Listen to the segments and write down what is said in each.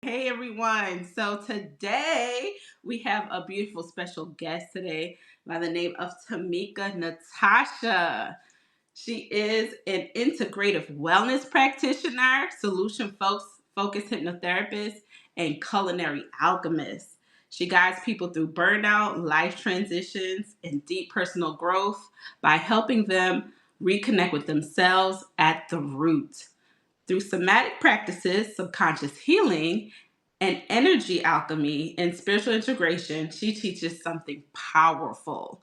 Hey everyone. So today we have a beautiful special guest today by the name of Tamika.Natasha. She is an integrative wellness practitioner, focused hypnotherapist, and culinary alchemist. She guides people through burnout, life transitions, and deep personal growth by helping them reconnect with themselves at the root. Through somatic practices, subconscious healing, and energy alchemy and spiritual integration, she teaches something powerful: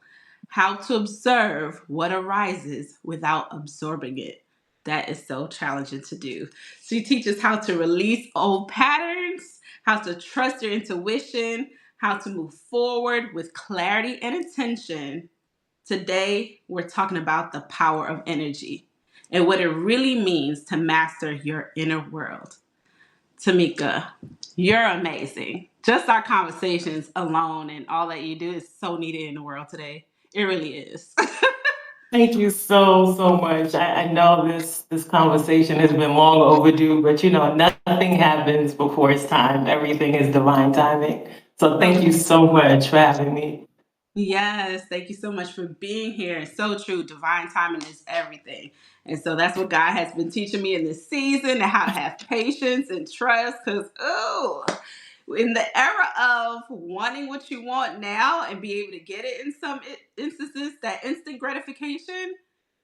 how to observe what arises without absorbing it. That is so challenging to do. She teaches how to release old patterns, how to trust your intuition, how to move forward with clarity and intention. Today, we're talking about the power of energy and what it really means to master your inner world. Tamika, you're amazing. Just our conversations alone and all that you do is so needed in the world today. It really is. Thank you so much. I know this conversation has been long overdue, but nothing happens before it's time. Everything is divine timing. So thank you so much for having me. Yes, thank you so much for being here. It's so true. Divine timing is everything. And so that's what God has been teaching me in this season, and how to have patience and trust. Because, oh, in the era of wanting what you want now and be able to get it in some instances, that instant gratification,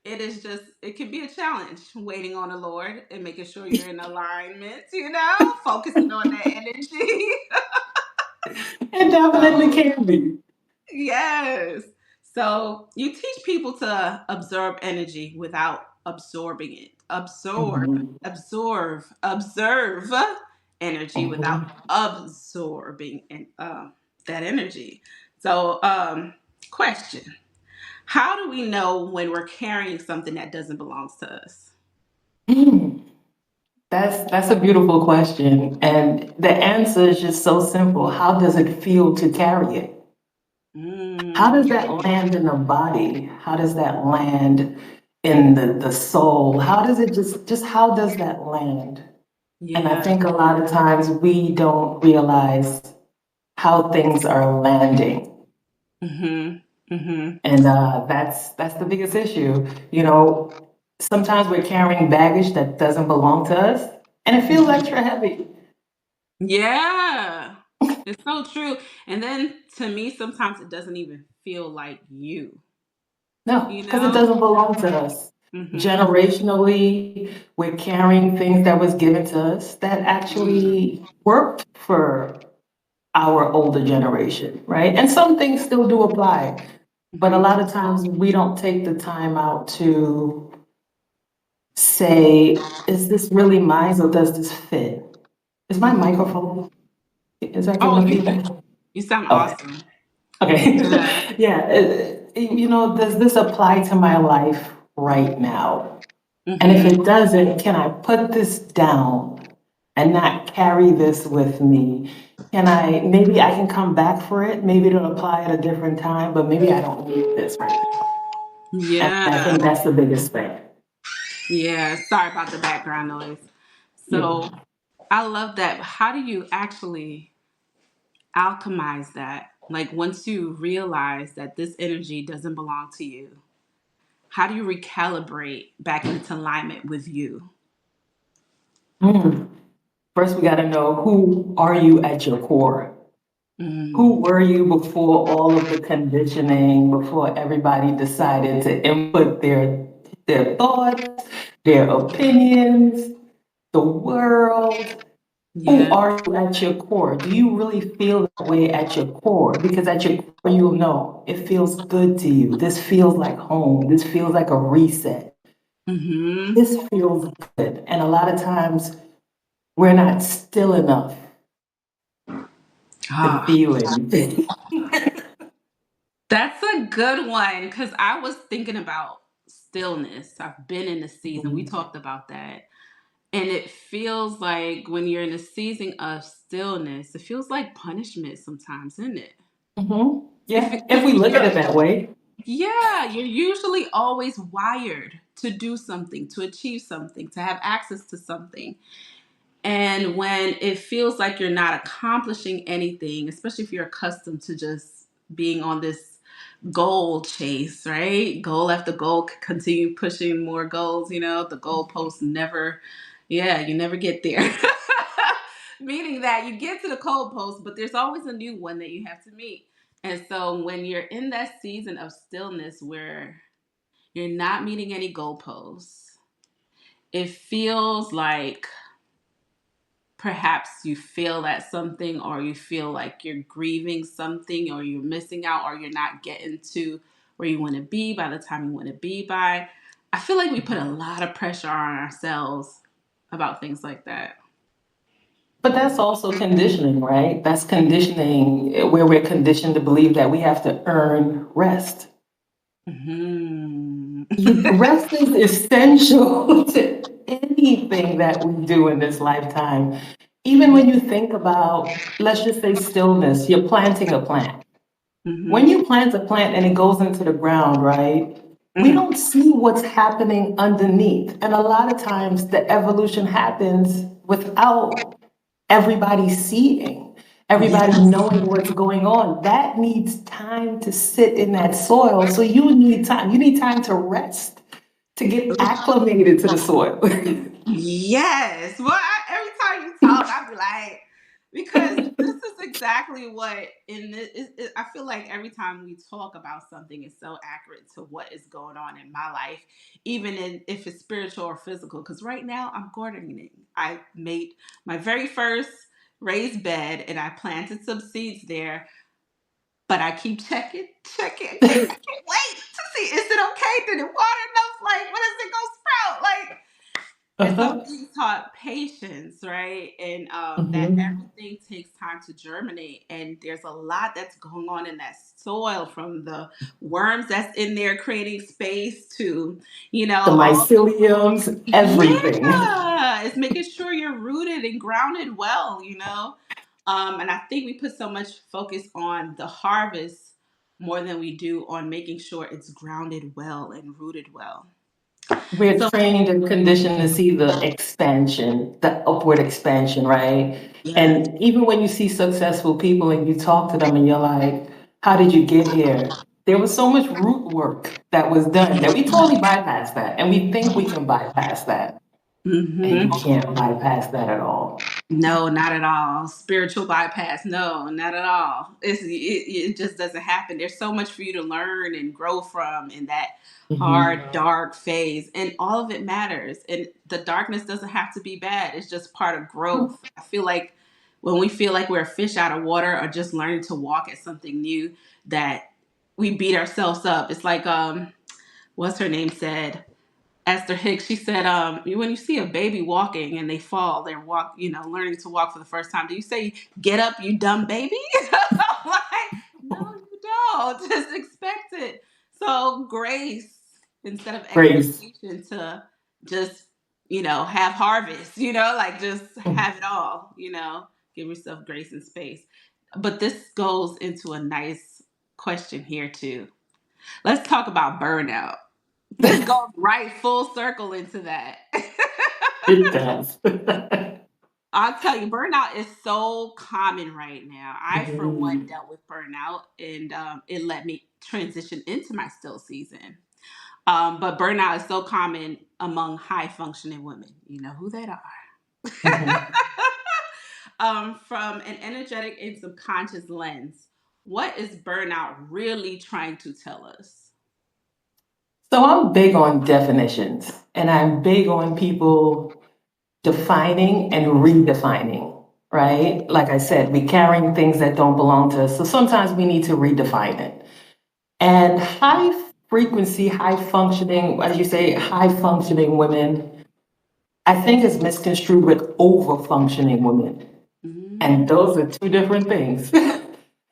it can be a challenge waiting on the Lord and making sure you're in alignment, focusing on that energy. It definitely So, can be. yes. So you teach people to absorb energy without absorbing it. Mhm, Observe energy without mhm. absorbing that energy. So, question: how do we know when we're carrying something that doesn't belong to us? Mm, that's a beautiful question. And the answer is just so simple. How does it feel to carry it? How Mm, does that land in the body? How does that land in the soul? How does it just how does that land? And I yeah. think a lot of times we don't realize how things are landing. Mhm. Mhm. And that's the biggest issue. Sometimes we're carrying baggage that doesn't belong to us and it feels extra heavy. Yeah. It's so true. And then to me, sometimes it doesn't even feel like you, No, you because it know? doesn't belong to us. Mm-hmm. Generationally, we're carrying things that was given to us that actually worked for our older generation, right? And some things still do apply, but a Mm-hmm. lot of times we don't take the time out to say, is this really mine or does this fit? Is my Mm-hmm. microphone, is that giving Oh, a feedback? you sound Okay. awesome. Yeah. Okay. Yeah. Does this apply to my life right now? And if Mm-hmm. it doesn't, can I put this down and not carry this with me? Maybe I can come back for it. Maybe it'll apply at a different time, but maybe I don't need this right now. And I Yeah. think that's the biggest thing. Yeah. Sorry about the background noise. Yeah. So I love that. How do you actually alchemize that? Like, once you realize that this energy doesn't belong to you, how do you recalibrate back into alignment with you? Mm. First, we got to know, who are you at your core? Who Mm. were you before all of the conditioning, before everybody decided to input their thoughts, their opinions, the world? Who Yeah. are you at your core? Do you really feel that way at your core? Because at your core, you'll know it feels good to you. This feels like home. This feels like a reset. Mm-hmm. This feels good. And a lot of times, we're not still enough to Ah, feel anything. that's a good one, because I was thinking about stillness. I've been in the season. We talked about that. And it feels like when you're in a season of stillness, it feels like punishment sometimes, isn't it? Yeah, if Because we look at you're, it that way. yeah, you're usually always wired to do something, to achieve something, to have access to something. And when it feels like you're not accomplishing anything, especially if you're accustomed to just being on this goal chase, right? Goal after goal, continue pushing more goals, the goalposts never, yeah, you never get there. Meaning that you get to the goalpost, but there's always a new one that you have to meet. And so when you're in that season of stillness where you're not meeting any goalposts, it feels like perhaps you feel at something, or you feel like you're grieving something, or you're missing out, or you're not getting to where you want to be by the time you want to be by. I feel like we put a lot of pressure on ourselves about things like that. But that's also conditioning, right? That's conditioning where we're conditioned to believe that we have to earn rest. Hmm. Rest is essential to anything that we do in this lifetime. Even Yeah. when you think about, let's just say, stillness, you're planting a plant. When Hmm. you plant a plant and it goes into the ground, right? We Hmm. don't see what's happening underneath. And a lot of times the evolution happens without everybody seeing, everybody Yes. knowing what's going on. That needs time to sit in that soil. So you need time. You need time to rest, to get acclimated to the soil. Yes. Well, every time you talk, I'll be like, because this is exactly what in this. I feel like every time we talk about something, it's so accurate to what is going on in my life, even if it's spiritual or physical. Because right now, I'm gardening. I made my very first raised bed, and I planted some seeds there. But I keep checking. I can't wait to see, is it okay? Did it water enough? Like, when is it gonna sprout? Like, and so I'm Uh-huh. being taught patience, right? And that Mhm. everything takes time to germinate. And there's a lot that's going on in that soil, from the worms that's in there creating space to, The all. myceliums, everything. Yeah, it's making sure you're rooted and grounded well. And I think we put so much focus on the harvest more than we do on making sure it's grounded well and rooted well. We're So, trained and conditioned to see the expansion, the upward expansion, right? yes. And even when you see successful people and you talk to them and you're like, how did you get here? There was so much root work that was done that we totally bypass that. And we think we can bypass that. And you Hmm. can't bypass that at all. No, not at all. Spiritual bypass. No, not at all. It just doesn't happen. There's so much for you to learn and grow from in that hard, Mhm. dark phase. And all of it matters. And the darkness doesn't have to be bad. It's just part of growth. I feel like when we feel like we're a fish out of water, or just learning to walk at something new, that we beat ourselves up. It's like what's her name said? Esther Hicks, she said, when you see a baby walking and they fall, they're learning to walk for the first time. Do you say, "Get up, you dumb baby"? Like, no, you don't. Just expect it. So grace instead of Grace. expectation to just, have harvest, like just have it all, give yourself grace and space. But this goes into a nice question here too. Let's talk about burnout. This goes right full circle into that. It does. I'll tell you, burnout is so common right now. I, for one, Mhm. dealt with burnout, and it let me transition into my still season. But burnout is so common among high functioning women. You know who they are. Mhm. From an energetic and subconscious lens, what is burnout really trying to tell us? So I'm big on definitions and I'm big on people defining and redefining, right? Like I said, we carrying things that don't belong to us. So sometimes we need to redefine it. And high frequency, high functioning, as you say, high functioning women, I think is misconstrued with over functioning women. And Mm, those are two different things.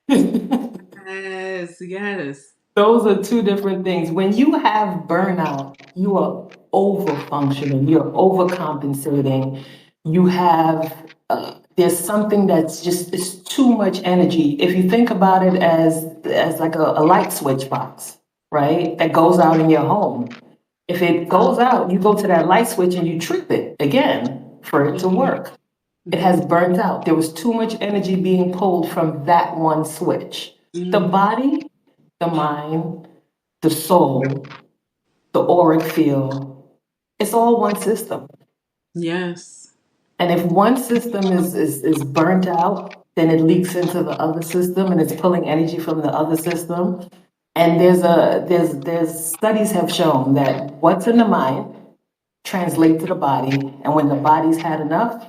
yes, yes. Those are two different things. When you have burnout, you are over functioning, you're overcompensating, you have, there's something that's just, it's too much energy. If you think about it as like a light switch box, right? That goes out in your home. If it goes out, you go to that light switch and you trip it again for it to work. It has burnt out. There was too much energy being pulled from that one switch. The Mm-hmm. body, the mind, the soul, the auric field, it's all one system. Yes. And if one system is burnt out, then it leaks into the other system and it's pulling energy from the other system. And there's studies have shown that what's in the mind translates to the body, and when the body's had enough,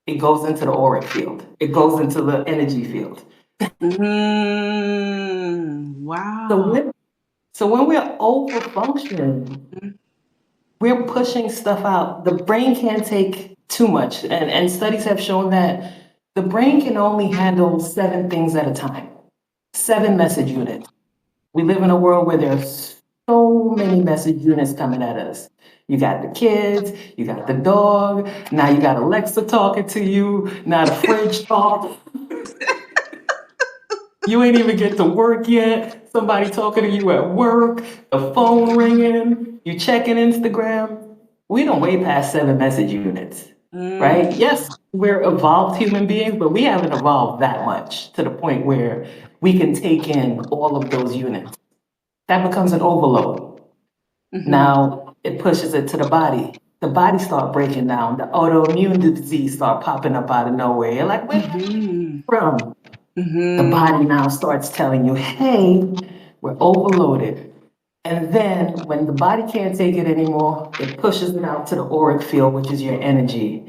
it goes into the auric field. It goes into the energy field. So Wow. when so when we're over functioning, we're pushing stuff out. The brain can't take too much. And studies have shown that the brain can only handle seven things at a time, seven message units. We live in a world where there's so many message units coming at us. You got the kids, you got the dog, now you got Alexa talking to you, now the fridge talk. You ain't even get to work yet. Somebody talking to you at work, the phone ringing, you checking Instagram. We don't way past seven message units, Mm, right? Yes, we're evolved human beings, but we haven't evolved that much to the point where we can take in all of those units. That becomes an overload. mm-hmm. Now it pushes it to the body. The body start breaking down. The autoimmune disease start popping up out of nowhere. You're like, where did that Mm-hmm. come from? The Mm-hmm. body now starts telling you, hey, we're overloaded. And then when the body can't take it anymore, it pushes it out to the auric field, which is your energy.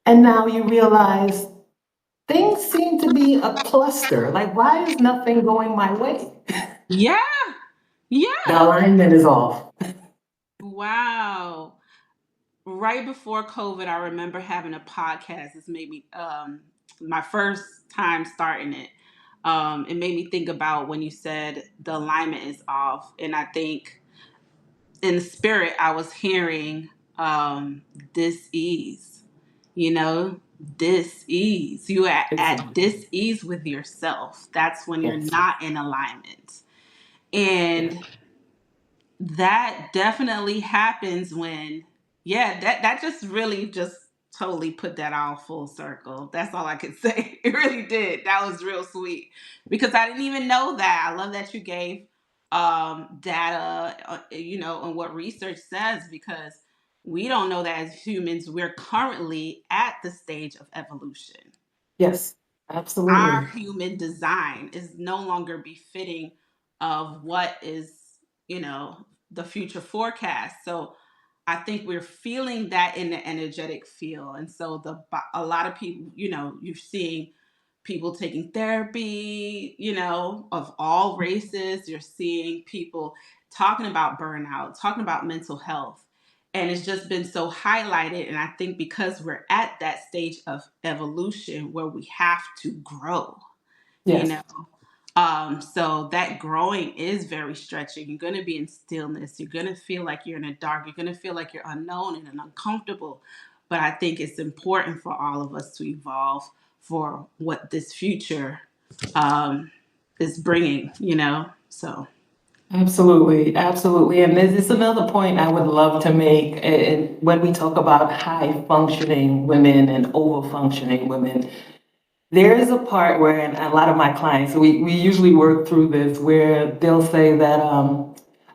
And now you realize things seem to be a cluster. Like, why is nothing going my way? Yeah. The Yeah. alignment is off. Wow. Right before COVID, I remember having a podcast. This made me my first time starting it. It made me think about when you said the alignment is off, and I think in the spirit I was hearing dis ease. You know, dis ease. You at Exactly. dis ease with yourself. That's when you're Yes. not in alignment, Yes. and that definitely happens when, yeah, that just really just totally put that all full circle. That's all I could say. It really did. That was real sweet because I didn't even know that. I love that you gave data, on what research says, because we don't know that as humans we're currently at the stage of evolution. Yes. Our Absolutely. human design is no longer befitting of what is, you know, the future forecast. So I think we're feeling that in the energetic field. And so a lot of people, you're seeing people taking therapy, of all races. You're seeing people talking about burnout, talking about mental health. And it's just been so highlighted. And I think because we're at that stage of evolution where we have to grow, you Yes. know. So that growing is very stretching. You're going to be in stillness. You're going to feel like you're in the dark. You're going to feel like you're unknown and uncomfortable. But I think it's important for all of us to evolve for what this future um, is bringing, So, Absolutely, absolutely. And there's another point I would love to make when we talk about high functioning women and over functioning women. There is a part where, and a lot of my clients, we usually work through this, where they'll say that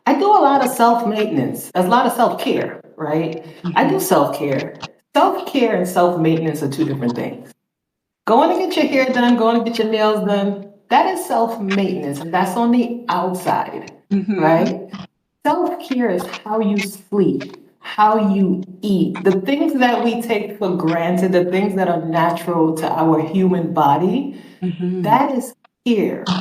I do a lot of self maintenance, a lot of self care, right? I do mhm, self care. Self care and self maintenance are two different things. Going to get your hair done, going to get your nails done, that is self maintenance, and that's on the outside, mhm, right? Self care is how you sleep, how you eat, the things that we take for granted, the things that are natural to our human body. mhm, That is care.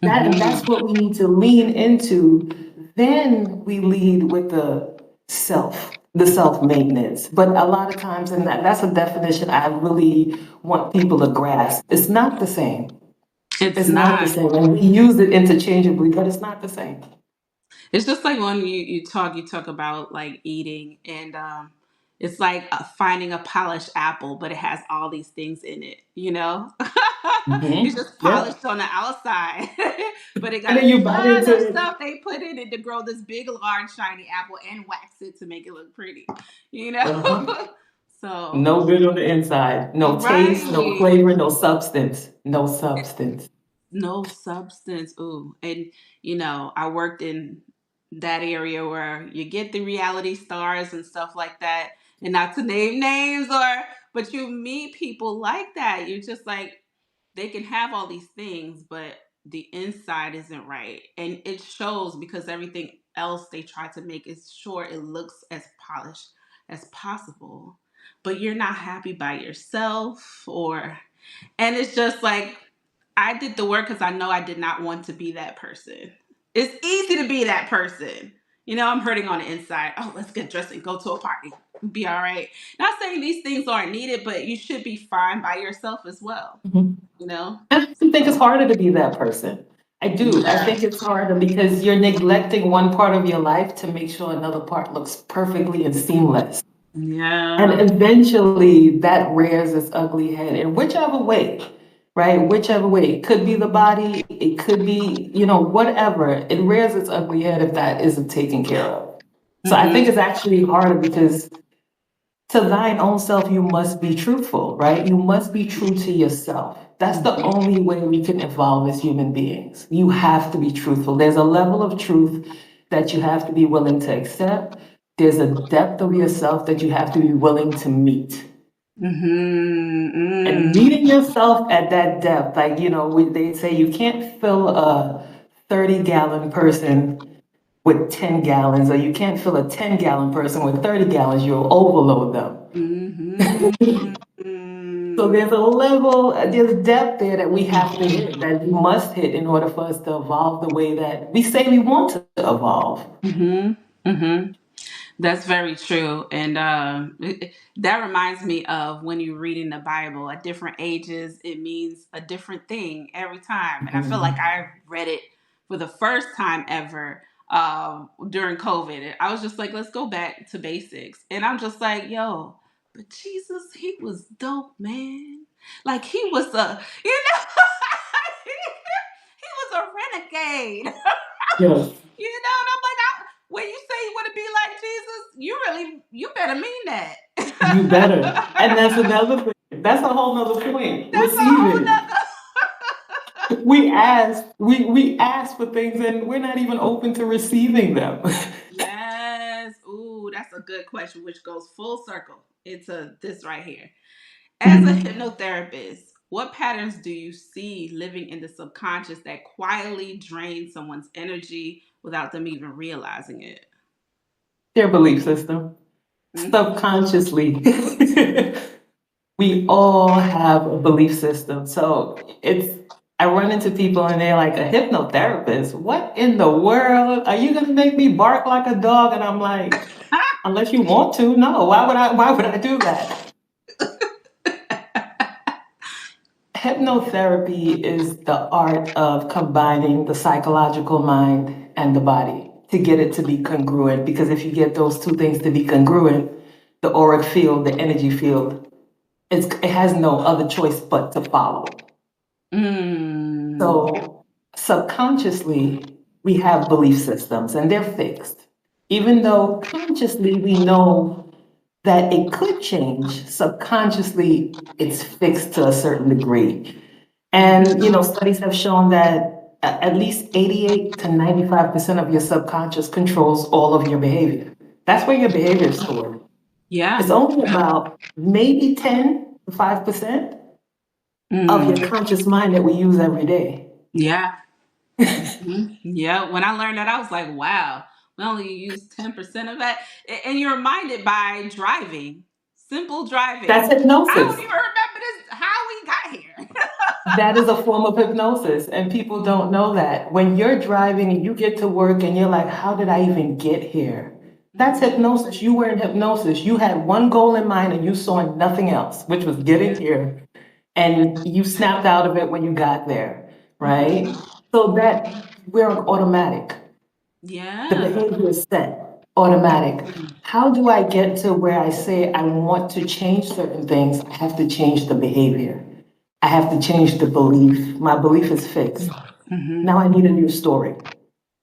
That's mhm. what we need to lean into. Then we lead with the self maintenance. But a lot of times, and that's a definition I really want people to grasp. It's not the same. It's It's not the not. same. And we use it interchangeably, but it's not the same. It's just like when you talk about like eating, and it's like finding a polished apple, but it has all these things in it. It's Mm-hmm. just Yep. polished on the outside, but it And got then a you bite ton into of it. stuff they put in it to grow this big, large, shiny apple and wax it to make it look pretty. You know. Uh-huh. So, No good on the inside. No taste, no right. flavor, no substance. No substance. No substance. Ooh. And, I worked in that area where you get the reality stars and stuff like that. And not to name names but you meet people like that. You're just like, they can have all these things, but the inside isn't right. And it shows because everything else they try to make is sure it looks as polished as possible. But you're not happy by yourself and it's just like I did the work because I know I did not want to be that person. It's easy to be that person. I'm hurting on the inside. Oh, let's get dressed and go to a party. Be all right. Not saying these things aren't needed, but you should be fine by yourself as well. Mhm. You know? And I actually think it's harder to be that person. I do. I Yeah. think it's harder because you're neglecting one part of your life to make sure another part looks perfectly and seamless. And Yeah. eventually that rears its ugly head in whichever way, right? Whichever way. It could be the body, it could be, whatever. It rears its ugly head if that isn't taken care of. So I think Mm-hmm. it's actually harder because to thine own self, you must be truthful, right? You must be true to yourself. That's the only way we can evolve as human beings. You have to be truthful. There's a level of truth that you have to be willing to accept. There's a depth of yourself that you have to be willing to meet. And Mm-hmm. meeting yourself at that depth, like, they say you can't fill a 30-gallon person with 10 gallons, or you can't fill a 10-gallon person with 30 gallons, you'll overload them. Mm-hmm. So Mm-hmm. there's a level, there's depth there that we have to hit, that we must hit in order for us to evolve the way that we say we want to evolve. Mm-hmm. Mm-hmm. That's very true. And that reminds me of when you're reading the Bible at different ages, it means a different thing every time. And I feel like I read it for the first time ever during COVID. I was just like, let's go back to basics. And I'm just like, yo, but Jesus, he was dope, man. Like he was he was a renegade. Yes, And I'm like, when you say you want to be like Jesus, you better mean that. you better. And that's another thing. That's a whole nother point. That's a whole Receiving. nother. We ask for things and we're not even open to receiving them. Yes. Ooh, that's a good question, which goes full circle into this right here. As a Mhm. hypnotherapist, what patterns do you see living in the subconscious that quietly drain someone's energy without them even realizing it? Their belief system. Mm-hmm. Subconsciously. We all have a belief system. So I run into people and they're like, a hypnotherapist? What in the world? Are you going to make me bark like a dog? And I'm like, unless you want to, no. Why would I do that? Hypnotherapy is the art of combining the psychological mind and the body to get it to be congruent. Because if you get those two things to be congruent, the auric field, the energy field, it has no other choice but to follow. Mm. So subconsciously, we have belief systems and they're fixed. Even though consciously we know that it could change, subconsciously it's fixed to a certain degree. And studies have shown that at least 88 to 95% of your subconscious controls all of your behavior. That's where your behavior is stored. It's Yeah. only about maybe 10 to 5% of your Mm. conscious mind that we use every day. Yeah. Yeah, when I learned that, I was like, wow, we only use 10% of that. And you're reminded by driving, simple That's driving. I don't hypnosis. even remember this, how we got here. That is a form of hypnosis, and people don't know that. When you're driving and you get to work and you're like, how did I even get here? That's Mhm. hypnosis. You were in hypnosis. You had one goal in mind and you saw nothing else, which was getting Yeah. here. And you snapped out of it when you got there, Mhm. right? So that we're on automatic. The Yeah. behavior is set, automatic. How do I get to where I say I want to change certain things? I have to change the behavior. I have to change the belief. My belief is fixed. Hmm. Now I need a new story.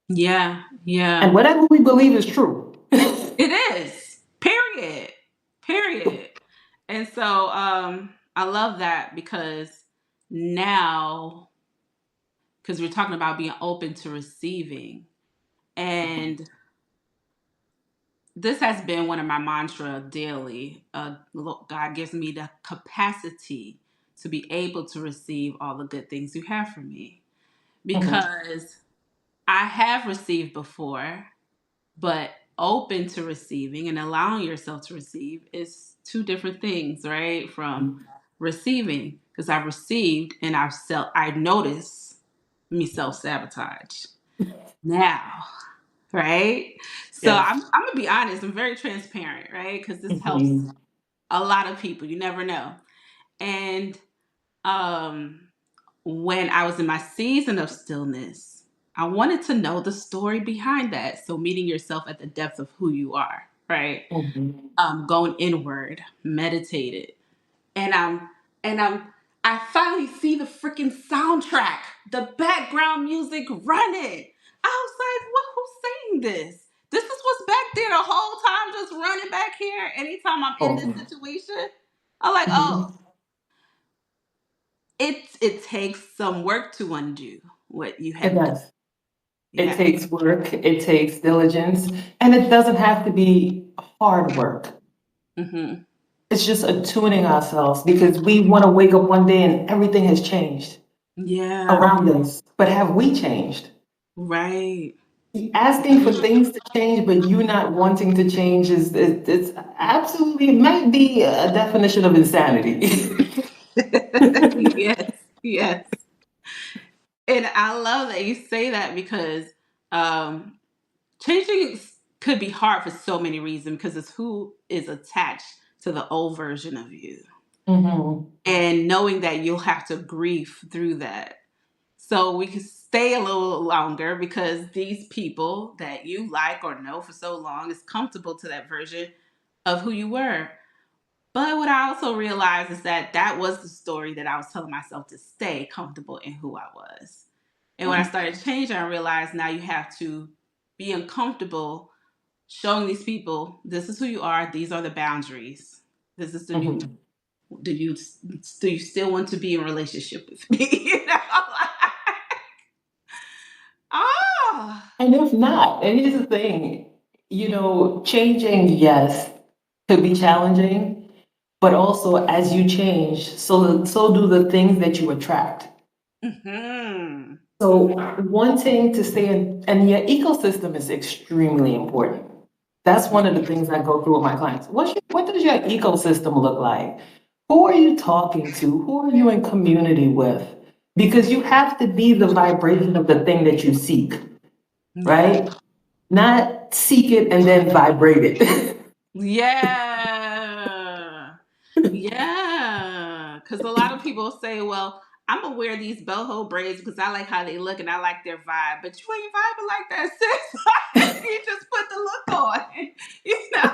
Yeah. And Yeah. whatever we believe is true. It is. Period. Period. And so I love that because now, because we're talking about being open to receiving, and this has been one of my mantra daily. God gives me the capacity to be able to receive all the good things you have for me, Mhm. because I have received before, but open to receiving and allowing yourself to receive is two different things, right? From receiving, because I've received and I notice me self sabotage now, right? So Yes. I'm gonna be honest. I'm very transparent, right? Because this helps Mhm. a lot of people. You never know. And um, when I was in my season of stillness, I wanted to know the story behind that. So meeting yourself at the depth of who you are, right? Mhm. Going inward, meditated, and I finally see the freaking soundtrack, the background music running. I was like, what? Who's saying this? This is what's back there the whole time, just running back here. Anytime I'm in this Oh. situation, I'm like, oh, Mhm. it takes some work to undo what you It have done. does. It Yeah. takes work, it takes diligence, and it doesn't have to be hard work. Hmm. It's just attuning ourselves because we want to wake up one day and everything has changed Yeah. around us. But have we changed? Right. Asking for things to change, but you not wanting to change it's absolutely, it might be a definition of insanity. Yes. Yes. And I love that you say that because um, changing could be hard for so many reasons because it's who is attached to the old version of you. Mhm. And knowing that you'll have to grieve through that. So we can stay a little longer because these people that you like or know for so long is comfortable to that version of who you were. But what I also realized is that that was the story that I was telling myself to stay comfortable in who I was. And when I started changing, I realized now you have to be uncomfortable showing these people this is who you are, these are the boundaries. This is the new. Mhm. Do you still want to be in a relationship with me? You know? Ah. And if not, and here's the thing, changing, yes, could be challenging, but also as you change, so do the things that you attract. Mm-hmm. So wanting to stay in, and your ecosystem is extremely important. That's one of the things I go through with my clients. What does your ecosystem look like? Who are you talking to? Who are you in community with? Because you have to be the vibration of the thing that you seek, Yeah. right? Not seek it and then vibrate it. Yeah. Yeah. Because a lot of people say, well, I'm going to wear these boho braids because I like how they look and I like their vibe. But you ain't vibing like that, sis. You just put the look on. You know?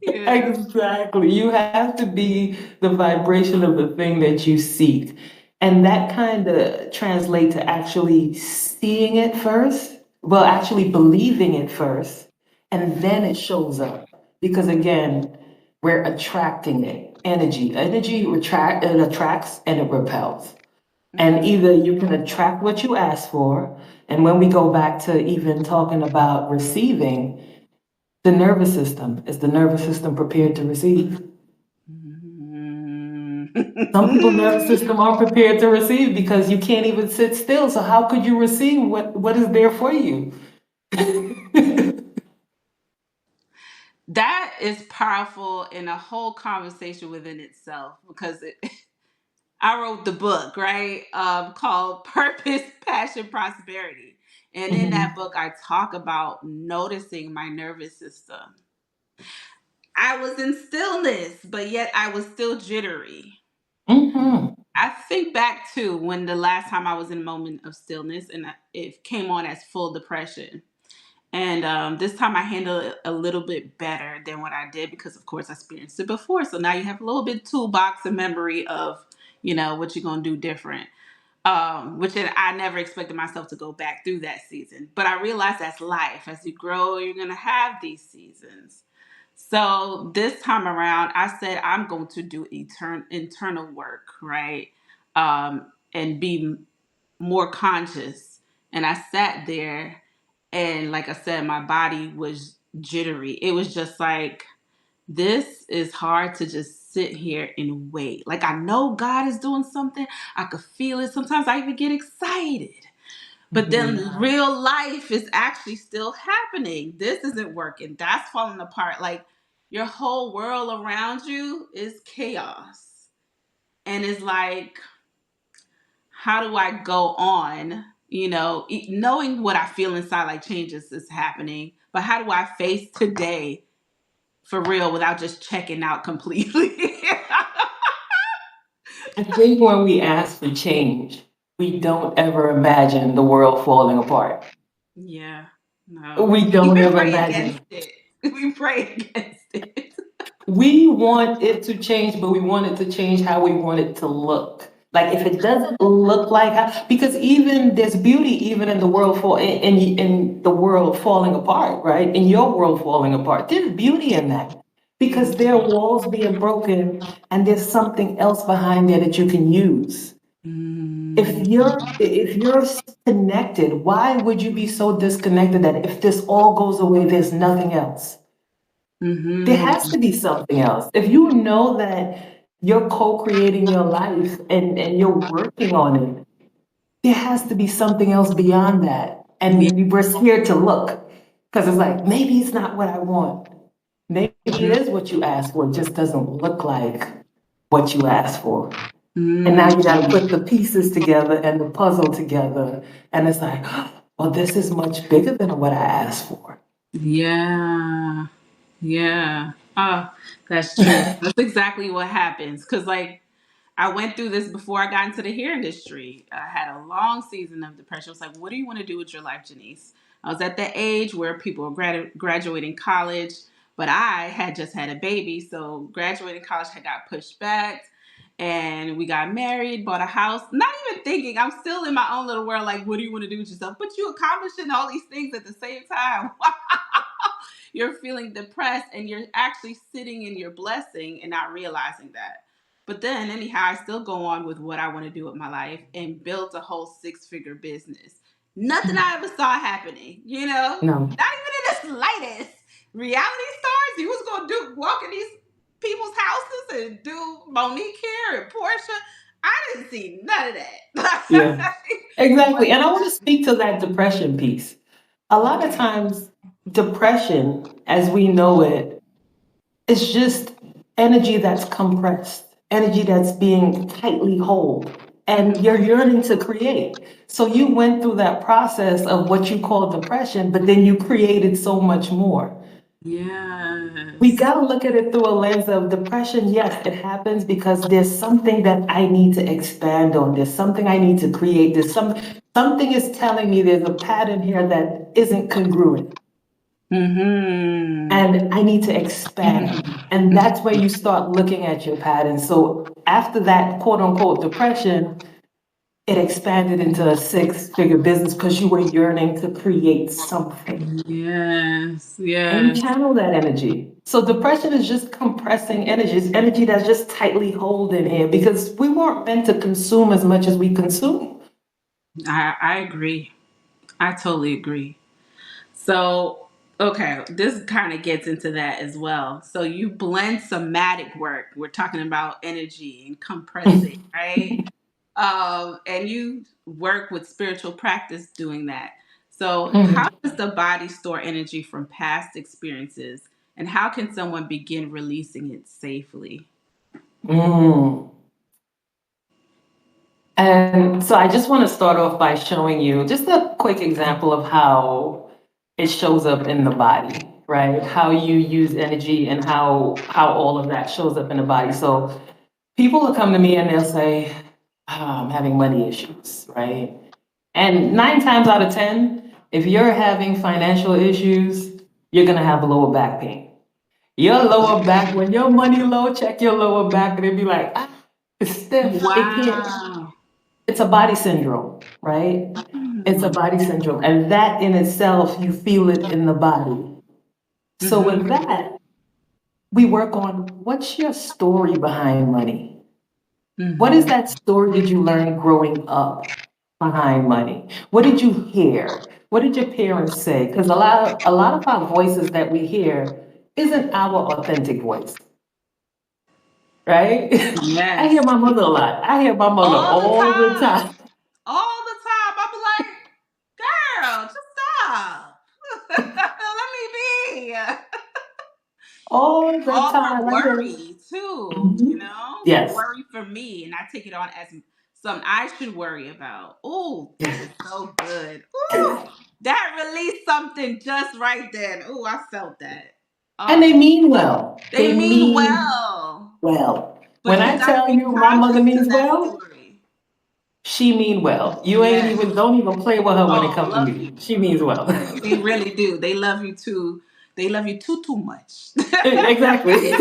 Yeah. Exactly. You have to be the vibration of the thing that you seek. And that kind of translates to actually seeing it first, well, actually believing it first, and then it shows up. Because again, we're attracting it. Energy. It attracts and it repels. And Hmm. either you can attract what you ask for, and when we go back to even talking about receiving, the nervous system. Is the nervous system prepared to receive? Some people's nervous system aren't prepared to receive because you can't even sit still. So how could you receive what is there for you? That is powerful in a whole conversation within itself because I wrote the book, right? Called Purpose, Passion, Prosperity. And in that Mhm. book, I talk about noticing my nervous system. I was in stillness, but yet I was still jittery. Mhm. I think back to when the last time I was in a moment of stillness and it came on as full depression. And this time I handled it a little bit better than what I did because, of course, I experienced it before. So now you have a little bit toolbox and memory of, what you're going to do different. Which I never expected myself to go back through that season. But I realized that's life. As you grow, you're going to have these seasons. So this time around, I said I'm going to do internal work, right? And be more conscious. And I sat there, and like I said, my body was jittery. It was just like, this is hard to just sit here and wait. Like, I know God is doing something. I could feel it. Sometimes I even get excited. But then real life is actually still happening. This isn't working. That's falling apart. Like, your whole world around you is chaos. And it's like, how do I go on? Knowing what I feel inside, like changes is happening. But how do I face today for real without just checking out completely? I think when we ask for change, we don't ever imagine the world falling apart. Yeah, no. We We don't even ever pray against imagine. it. We pray against it. We want it to change, but we want it to change how we want it to look. Like if it doesn't look like how, because even there's beauty even in the world in the world falling apart, right? In your world falling apart, there's beauty in that because there are walls being broken and there's something else behind there that you can use. Mm, If you're connected, why would you be so disconnected that if this all goes away, there's nothing else? There has mm-hmm. to be something else. If you know that you're co-creating your life and you're working on it, there has to be something else beyond that. Yeah. And we're scared to look because it's like, maybe it's not what I want. Maybe it is what you asked for. It just doesn't look like what you asked for. And now you Mm, got to put the pieces together and the puzzle together. And it's like, well, this is much bigger than what I asked for. yeah. Yeah. Oh, that's true. That's exactly what happens. Cause like, I went through this before I got into the hair industry. I had a long season of depression. I was like, what do you want to do with your life, Janice? I was at that age where people were graduating college, but I had just had a baby. So graduating college had got pushed back. And we got married, bought a house, not even thinking. I'm still in my own little world. Like, what do you want to do with yourself? But you accomplishing all these things at the same time. You're feeling depressed and you're actually sitting in your blessing and not realizing that. But then, anyhow, I still go on with what I want to do with my life and build a whole six-figure business. Nothing I ever saw happening, No. not even in the slightest. Reality stars, you was gonna do walk in these people's houses and do Monique here and Portia. I didn't see none of Yeah. that. Exactly. And I want to speak to that depression piece. A lot of times, depression, as we know it, is just energy that's compressed, energy that's being tightly held, and you're yearning to create. So you went through that process of what you call depression, but then you created so much more. We Yes. got to look at it through a lens of depression. Yes, it happens because there's something that I need to expand on. There's something I need to create. Something is telling me there's a pattern here that isn't congruent, Mm-hmm. and I need to expand. And that's where you start looking at your pattern. So after that quote unquote depression, it expanded into a six-figure business because you were yearning to create something. Yes. And you Yes. channel that energy. So depression is just compressing energy. It's energy that's just tightly holding here because we weren't meant to consume as much as we consume. I agree. I totally agree. So, okay, this kind of gets into that as well. So, you blend somatic work. We're talking about energy and compressing, right? And you work with spiritual practice doing that. So, how Mhm. does the body store energy from past experiences? And how can someone begin releasing it safely? Mm. And so I just want to start off by showing you just a quick example of how it shows up in the body, right? How you use energy and how all of that shows up in the body. So people will come to me and they'll say, I'm having money issues, right? And 9 times out of 10, if you're having financial issues, you're gonna have lower back pain. Your lower back, when your money low, check your lower back and it'll be like, it's stiff. It can't. Wow. It's a body syndrome, right? It's a body syndrome. And that in itself, you feel it in the body. So with Mm-hmm. that, we work on what's your story behind money? What is Mhm. that story did you learn growing up behind money? What did you hear? What did your parents say? Because a lot of our voices that we hear isn't our authentic voice, right? I hear Yes. my mother a lot. I hear my mother All the all the time. time. All the time. I'm like, girl, just stop. Let me be. All the All her time. I hear. worry too, Mhm. Yes. worry for me, and I take it on as something I should worry about. Oh, that is so good. Ooh, that released something just right then. Ooh, I felt that. And Oh, they mean well. they They mean mean well, well. but When you I got to tell be you my mother conscious to means that well, story. she mean well. You ain't Yes. even don't even play with her when it Oh, comes to love me. you. She means well. They really do. They love you too. They love you too much. Exactly.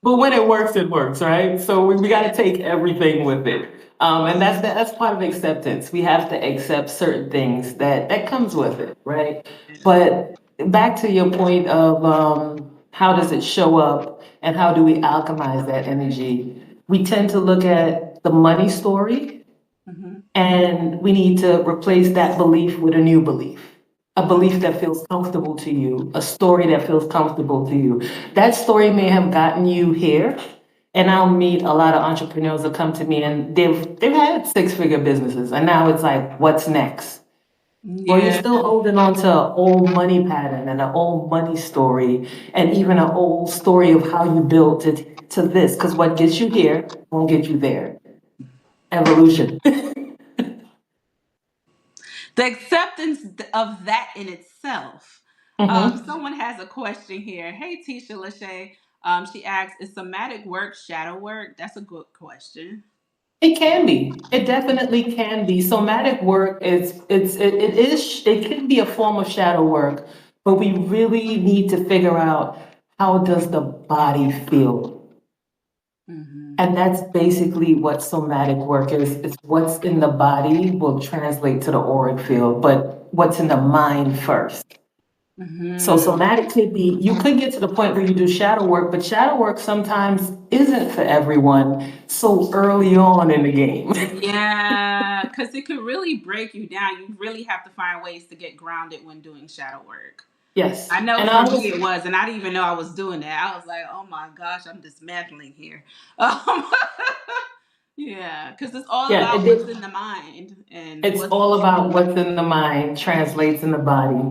But when it works, right? So we got to Yeah. take everything with it. And that's part of acceptance. We have to accept certain things that comes with it, right? But back to your point of how does it show up and how do we alchemize that energy? We tend to look at the money story Mhm. and we need to replace that belief with a new belief. A belief Mhm. that feels comfortable to you, a story that feels comfortable to you. That story may have gotten you here. And I'll meet a lot of entrepreneurs that come to me and they've had six-figure businesses. And now it's like, what's next? Well, you're Yeah. still holding on to an old money pattern and an old money story and even an old story of how you built it to this. Because what gets you here won't get you there. Evolution. The acceptance of that in itself. Mhm. Someone has a question here. Hey, Tisha Lachey. She asks, "Is somatic work shadow work?" That's a good question. It can be. It definitely can be. Somatic work it can be a form of shadow work, but we really need to figure out how does the body feel. Hmm. And that's basically what somatic work is. It's what's in the body will translate to the auric field, but what's in the mind first. So Hmm. somatic could be, you could get to the point where you do shadow work, but shadow work sometimes isn't for everyone so early on in the game. Yeah, because it could really break you down. You really have to find ways to get grounded when doing shadow work. Yes. I know And for I me always it was, and I didn't even know I was doing that. I was like, oh my gosh, I'm dismantling here. Um, yeah, because it's all Yeah, about what's in the mind and it's what's. all about what's in the mind translates in the body.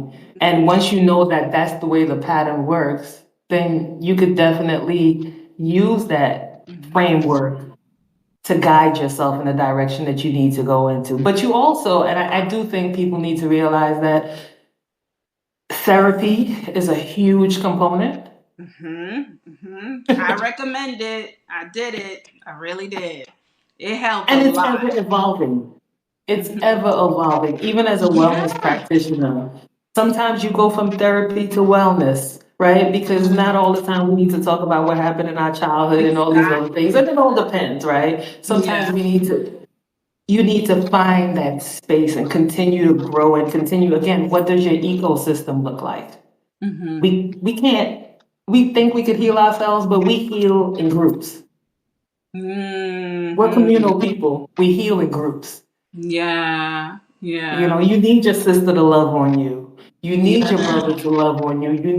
And Mhm. once you know that that's the way the pattern works, then you could definitely use that Mhm. framework to guide yourself in the direction that you need to go into. But you also, and I do think people need to realize that therapy is a huge component. Mhm. Mhm. I recommend it. I did it. I really did. It helped a And it's ever lot. evolving. It's Mhm. ever evolving, even as a Yeah. wellness practitioner. Sometimes you go from therapy to wellness, right? Because not all the time we need to talk about what happened in our childhood and all these other things. And Exactly. it all depends, right? Sometimes Yeah. you need to find that space and continue to grow and continue. Again, what does your ecosystem look like? Mhm. We can't, we think we could heal ourselves, but we heal in groups. We're Mhm. communal people. We heal in groups. Yeah. You Yeah. know, you need your sister to love on you. You need your Yeah. brother to love on you. You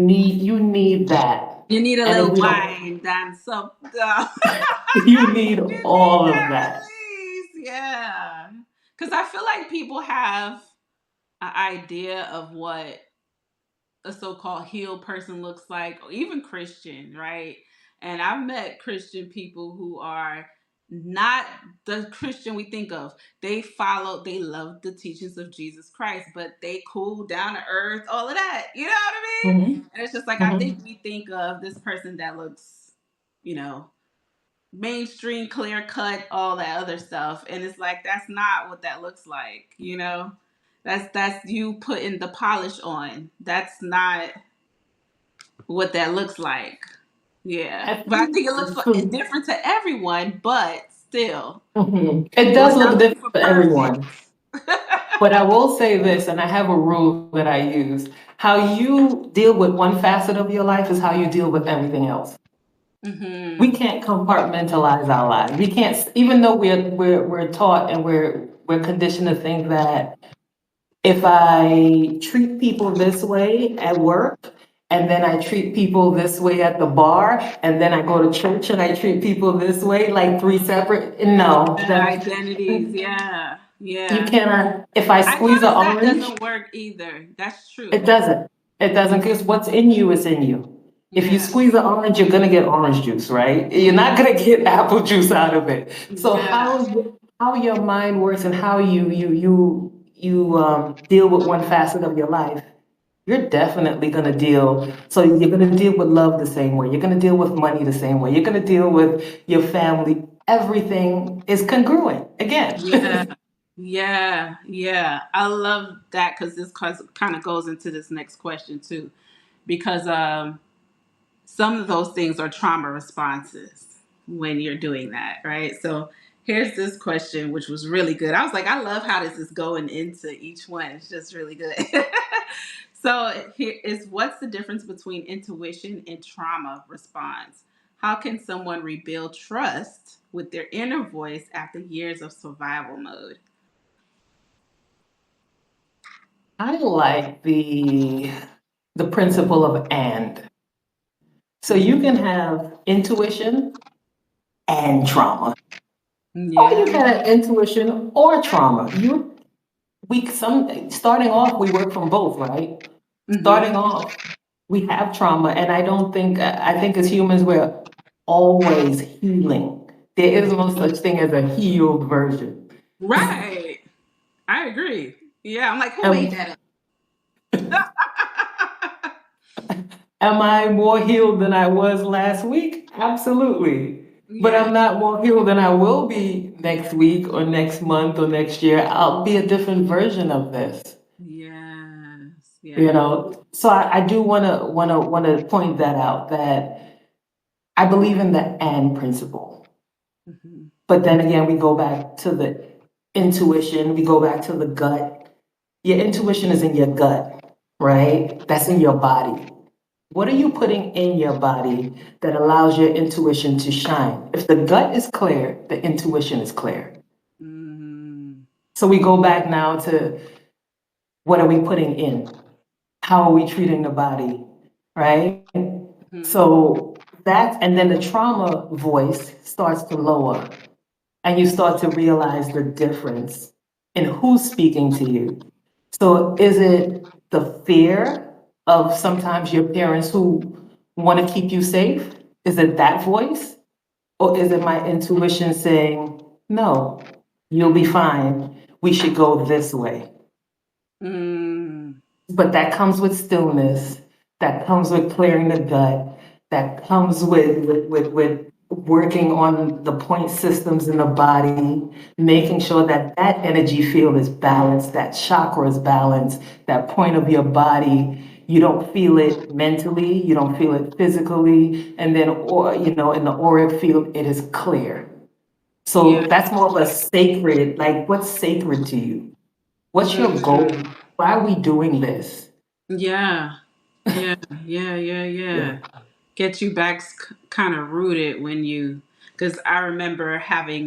need that. You need a And if little we don't, wine, then some. you need You need all of that that. release. Yeah. Because I feel like people have an idea of what a so-called healed person looks like, or even Christian, right? And I've met Christian people who are not the Christian we think of. They love the teachings of Jesus Christ, but they cool, down to earth, all of that. You know what I mean? Hmm. And it's just like I think Hmm. we think of this person that looks, you know, mainstream, clear cut, all that other stuff. And it's like that's not what that looks like. That's you putting the polish on. That's not what that looks like. Yeah. I But I think think it looks so. different to everyone, but still. Mhm. It It does was look not different looking for for perfect. everyone. But I will say this, and I have a rule that I use. How you deal with one facet of your life is how you deal with everything else. We Mm-hmm. can't compartmentalize our lives. We can't, even though we're taught and we're conditioned to think that if I treat people this way at work, and then I treat people this way at the bar, and then I go to church and I treat people this way, like three separate, no, that Identities. Yeah. you Yeah. cannot, if I I squeeze an noticed that orange, doesn't work either. That's it true. doesn't. It doesn't, because what's in you is in you. If you Yeah. squeeze an orange, you're gonna get orange juice, right? You're not gonna get apple juice out of it. So Yeah. how your mind works and how you deal with one facet of your life, you're definitely gonna deal. So you're gonna deal with love the same way. You're gonna deal with money the same way. You're gonna deal with your family. Everything is congruent. Again. Yeah. Yeah. Yeah. I love that because this kind of goes into this next question too, because some of those things are trauma responses when you're doing that, right? So here's this question, which was really good. I was like, I love how this is going into each one. It's just really good. So here is, what's the difference between intuition and trauma response? How can someone rebuild trust with their inner voice after years of survival mode? I like the principle of and. So you can have intuition and trauma. Or you Yeah. can have intuition or trauma. We some starting off, we work from both, right? Mm-hmm. Starting off, we have trauma, and I think as humans we're always healing. There is no such thing as a healed version. Right. I agree. Yeah. I'm like, who made Am, that up? am I more healed than I was last week? Absolutely. But Yeah. I'm not more healed than I will be next week or next month or next year. I'll be a different version of this. Yes. You Yeah. know, so I do wanna point that out that I believe in the and principle. Hmm. But then again, we go back to the intuition, we go back to the gut. Your intuition is in your gut, right? That's in your body. What are you putting in your body that allows your intuition to shine? If the gut is clear, the intuition is clear. Hmm. So we go back now to what are we putting in? How are we treating the body, right? Hmm. So that, and then the trauma voice starts to lower, and you start to realize the difference in who's speaking to you. So is it the fear of sometimes your parents who want to keep you safe? Is it that voice? Or is it my intuition saying, no, you'll be fine. We should go this way? Mm. But that comes with stillness, that comes with clearing the gut, that comes with working on the point systems in the body, making sure that that energy field is balanced, that chakra is balanced, that point of your body. You don't feel it mentally, you don't feel it physically, and then, or in the auric field, it is clear. So Yeah. that's more of a sacred, like what's sacred to you? What's your Mm. goal? Why are we doing this? Yeah. Yeah. Yeah. Yeah. Yeah. Yeah. Get you back kind of rooted when you, because I remember having,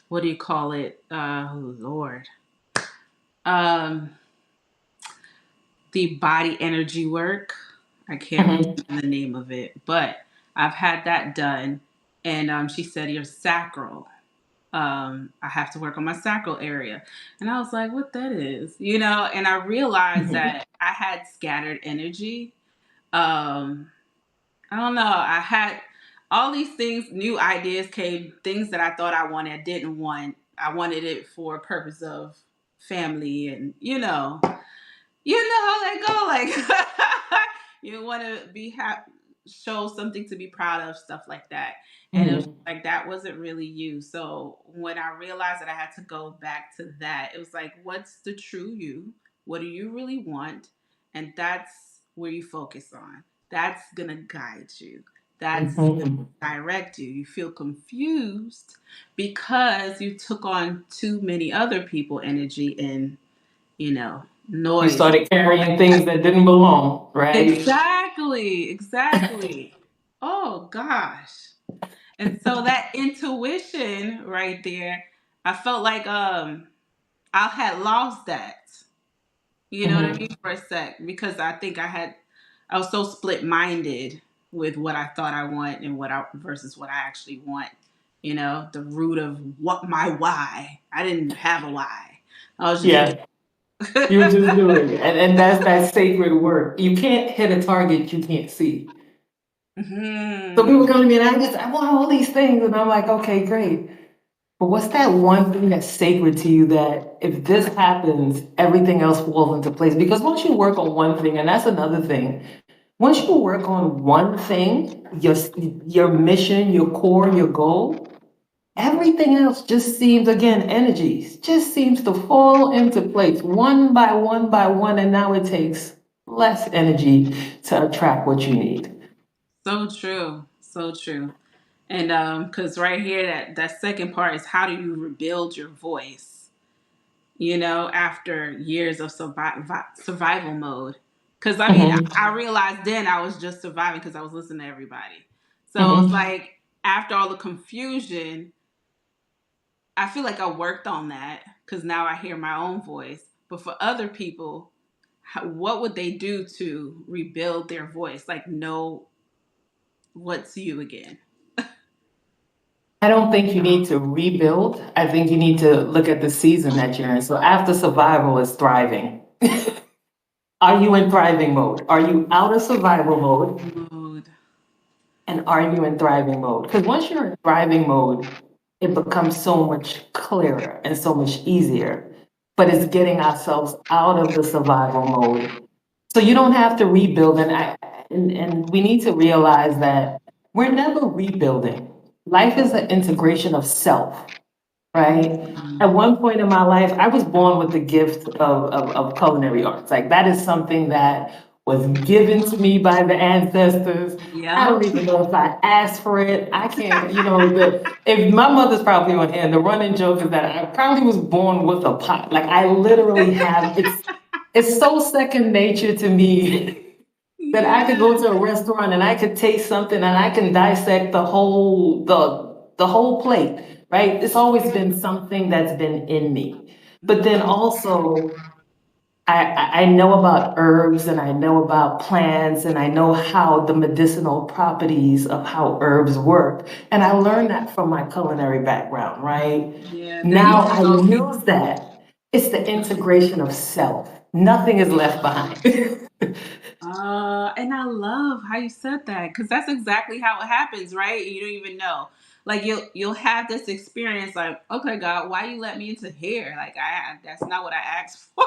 what do you call it? Oh, Lord. Um, the body energy work. I can't Mhm. remember the name of it, but I've had that done. And she said, your sacral. I have to work on my sacral area. And I was like, what that is, and I realized Mhm. that I had scattered energy. Um, I don't know. I had all these things, new ideas came, things that I thought I wanted, I didn't want. I wanted it for a purpose of family and, how that go. Like you want to show something to be proud of, stuff like that. And it was Mhm. like that wasn't really you. So when I realized that I had to go back to that, it was like, what's the true you? What do you really want? And that's where you focus on. That's gonna guide you. That's Mhm. direct you. You feel confused because you took on too many other people energy and, You noise. started carrying things that didn't belong, right? Exactly, exactly. Oh gosh. And so that intuition right there, I felt like I had lost that. You know what I Mhm. mean? For a sec. Because I was so split minded with what I thought I want and what I versus what I actually want. The root of what my why. I didn't have a why. I was just Yeah, you were just doing it. And that's that sacred work. You can't hit a target you can't see. So people hmm come to me and I want all these things. And I'm like, okay, great. But what's that one thing that's sacred to you that if this happens, everything else falls into place? Because once you work on one thing, and that's another thing, once you work on one thing, your mission, your core, your goal, everything else just seems, again, energies, just seems to fall into place one by one by one. And now it takes less energy to attract what you need. So true. So true. And because right here, that second part is how do you rebuild your voice? After years of survival mode. Because I mean, Mhm. I realized then I was just surviving because I was listening to everybody. So it's Mhm. like after all the confusion, I feel like I worked on that because now I hear my own voice. But for other people, what would they do to rebuild their voice? Like, know what's you again. I don't think you need to rebuild. I think you need to look at the season that you're in. So after survival is thriving. Are you in thriving mode? Are you out of survival mode? Mode. And are you in thriving mode? Because once you're in thriving mode, it becomes so much clearer and so much easier. But it's getting ourselves out of the survival mode. So you don't have to rebuild. And we need to realize that we're never rebuilding. Life is an integration of self, right? At one point in my life, I was born with the gift of culinary arts. Like that is something that was given to me by the ancestors. I Yep. don't even know if I asked for it. I can't, if my mother's probably on hand, the running joke is that I probably was born with a pot. Like I literally have, it's so second nature to me that I could go Yeah. to a restaurant and I could taste something and I can dissect the whole plate, right? It's always been something that's been in me. But then also I know about herbs and I know about plants and I know how the medicinal properties of how herbs work. And I learned that from my culinary background, right? Yeah. There Now used to I go. use that. It's the integration of self. Nothing is left behind. And I love how you said that because that's exactly how it happens, right? You don't even know. Like you'll have this experience, like, okay, God, why you let me into here? Like that's not what I asked for.